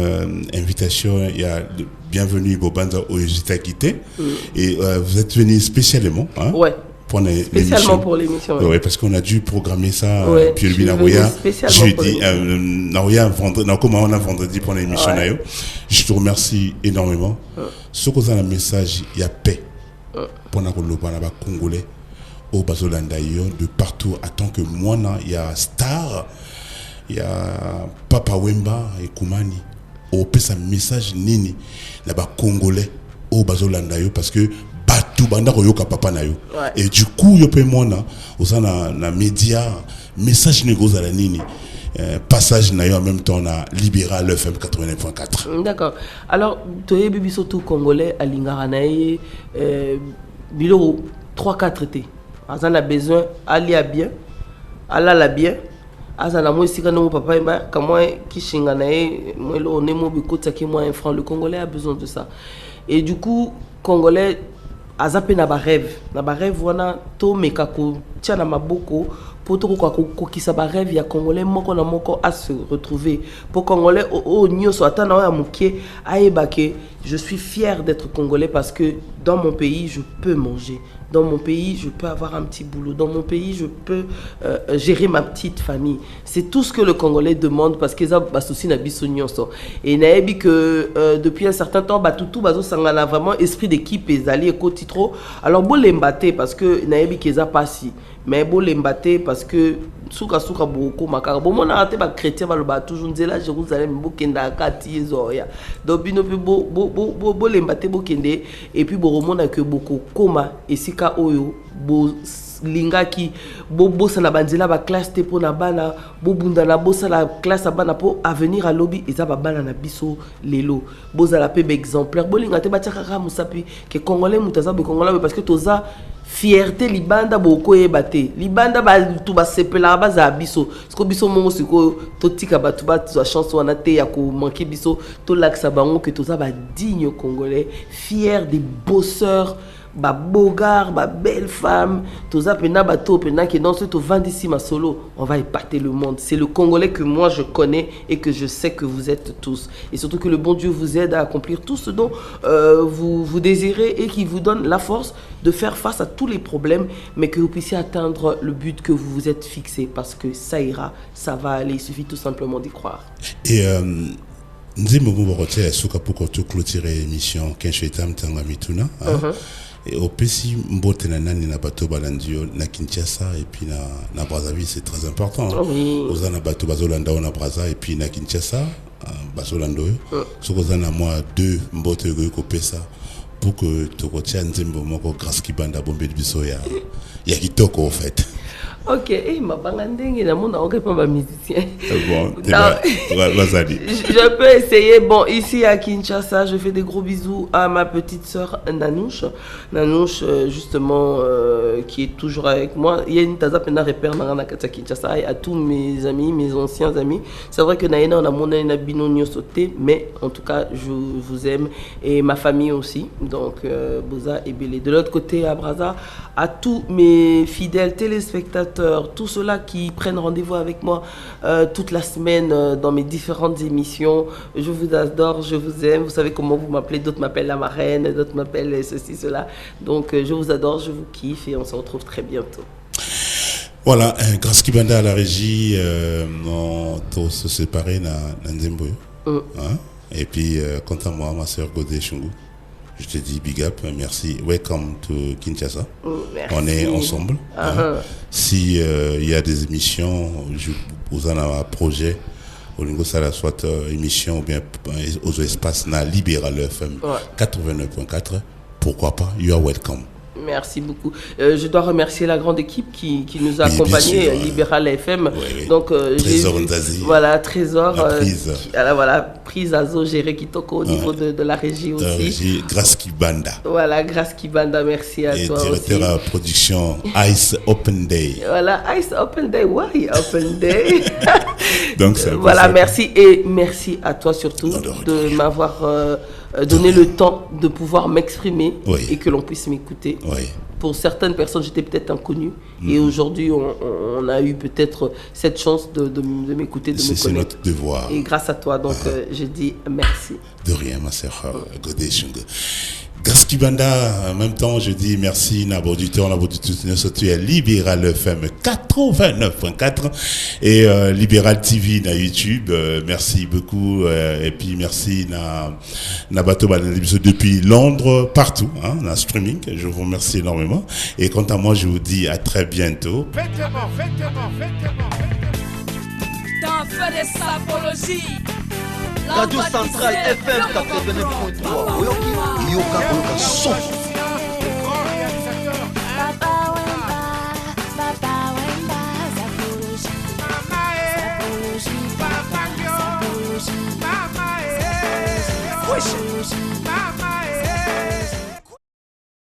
Speaker 2: invitation, il y a bienvenue Bobanza au Jitakité. Et vous êtes venu spécialement. Hein,
Speaker 3: ouais.
Speaker 2: Pour
Speaker 3: spécialement pour l'émission.
Speaker 2: Oui, ouais, parce qu'on a dû programmer ça.
Speaker 3: Ouais,
Speaker 2: puis le Nagoya, jeudi, Nagoya, comment on a vendredi pour l'émission. Ouais. Je te remercie énormément. Ce que vous avez un message, il y a paix. Pour les Congolais, au Bazolandaïo, de partout. En tant que moi, il y a Star. Il y a Papa Wemba et Koumani. On peut un message nini là-bas congolais au Bazolanda parce que batou banda koyoka papa na yo. Et du coup yo pe mona au na média message négoce à la nini passage na yo en même temps na libéral FM 89.4.
Speaker 3: D'accord. Alors toye bibi surtout congolais à Lingaranaye bilo 3-4 T. On a besoin aller à bien. Aller à bien. Azana moi si quand papa comment qui chinga nae moi le nemo bikota qui moi un franc le congolais a besoin de ça et du coup congolais azape na ba rêve wana to mekako tia na maboko pour tout qui ça va rêve, il y a Congolais moko na moko à se retrouver. Pour Congolais au nyoso atana ya mukie aebake, je suis fier d'être Congolais parce que dans mon pays je peux manger. Dans mon pays, je peux avoir un petit boulot. Dans mon pays, je peux gérer ma petite famille. C'est tout ce que le Congolais demande parce qu'ils ont souci na biso nyonso. Et naebi que depuis un certain temps, tout bazo sangana vraiment esprit d'équipe et zali et cotitro. Alors bon l'embaté parce que naebi qu'ils a pas si. Mais bon l'embaté parce que souka beaucoup makara. Bon mon arrêté ba chrétien ba le ba toujours nzela Jérusalem bo kenda kati ezoya. Donc bino pe bo l'embaté bo kende et puis bo remona que beaucoup koma et si oyo bo lingaki bo sala banzela ba classe te pona bana bo bunda na bo sala classe bana po avenir à lobby eza ba bana na biso lelo bo zala pe exemplaire bo linga te ba tchaka musapi ke congolais mutaza be congolais parce que toza fierté libanda boko ebate libanda ba tu ba sepela ba za biso siko biso mongo siko totika ba tu ba za chance wana te ya ko manquer biso to laksa bango que toza ba digne congolais fier des bosseurs ba bogar, ba belle femme, tous ça pena bateau pena qui dans ce to ici ma solo, on va épater le monde. C'est le Congolais que moi je connais et que je sais que vous êtes tous. Et surtout que le bon Dieu vous aide à accomplir tout ce dont vous désirez et qui vous donne la force de faire face à tous les problèmes, mais que vous puissiez atteindre le but que vous vous êtes fixé parce que ça ira, ça va aller. Il suffit tout simplement d'y croire.
Speaker 2: Et Nzimbo Mourotia est souka pour clôturer l'émission Kenchetam Tanga Mituna. Et au PC mbote na nani na bato balandio na Kinshasa et puis na Brazzaville c'est très important.
Speaker 3: Oui.
Speaker 2: Ozana bato bazolanda na Brazza et puis na Kinshasa bazolando. So kozana moi 2 mbote ko pesa pour que tokotia Nzimbo moko grâce ki banda bombe biso ya kitoko en fait.
Speaker 3: Ok, ma bangandenge na mon pas ma musicien.
Speaker 2: Bon, je
Speaker 3: peux essayer. Bon, ici à Kinshasa, je fais des gros bisous à ma petite sœur Nanouche. Nanouche, justement, qui est toujours avec moi. Il y a une taza pena repère à Kinshasa et à tous mes amis, mes anciens amis. C'est vrai que Naïna, on a mon na binonio sauté, mais en tout cas, je vous aime et ma famille aussi. Donc, Boza et Bélé. De l'autre côté, à Brazza, à tous mes fidèles téléspectateurs, tous ceux-là qui prennent rendez-vous avec moi toute la semaine dans mes différentes émissions. Je vous adore, je vous aime. Vous savez comment vous m'appelez. D'autres m'appellent la marraine, d'autres m'appellent ceci, cela. Donc je vous adore, je vous kiffe et on se retrouve très bientôt.
Speaker 2: Voilà, grâce Kibanda à la régie, on doit se séparer dans Nzembo. Et puis, quant à moi, ma soeur Godé Chungu, je te dis big up, merci. Welcome to Kinshasa.
Speaker 3: Merci.
Speaker 2: On est ensemble. Si il y a des émissions, vous en avez un projet, au niveau ça soit émission ou bien aux espaces na Libéral FM 89.4, pourquoi pas, you are welcome.
Speaker 3: Merci beaucoup. Je dois remercier la grande équipe qui nous a accompagnés, Libéral FM.
Speaker 2: Oui.
Speaker 3: Donc,
Speaker 2: Trésor Ndazi.
Speaker 3: Voilà, Trésor.
Speaker 2: La
Speaker 3: prise Azo gérée Kitoko au niveau de la régie aussi.
Speaker 2: Régie Grâce Kibanda.
Speaker 3: Voilà, Grâce Kibanda, merci à toi aussi.
Speaker 2: Et directeur à production Ice Open Day.
Speaker 3: Voilà, Ice Open Day, why Open Day?
Speaker 2: Donc,
Speaker 3: voilà, merci et merci à toi surtout de m'avoir donné le temps de pouvoir m'exprimer et que l'on puisse m'écouter. Pour certaines personnes, j'étais peut-être inconnu et aujourd'hui, on a eu peut-être cette chance de m'écouter, de me connaître.
Speaker 2: C'est notre devoir.
Speaker 3: Et grâce à toi, donc je dis merci.
Speaker 2: De rien, ma sœur Godé Chungu. Gaski Banda, en même temps, je dis merci à l'auditeur, surtout à Libéral FM 89.4 et Libéral TV na YouTube. Merci beaucoup et puis merci na bateau depuis Londres, partout, na streaming. Je vous remercie énormément. Et quant à moi, je vous dis à très bientôt.
Speaker 6: Dans feu de sapologie.
Speaker 7: Radio Centrale FM 89.3.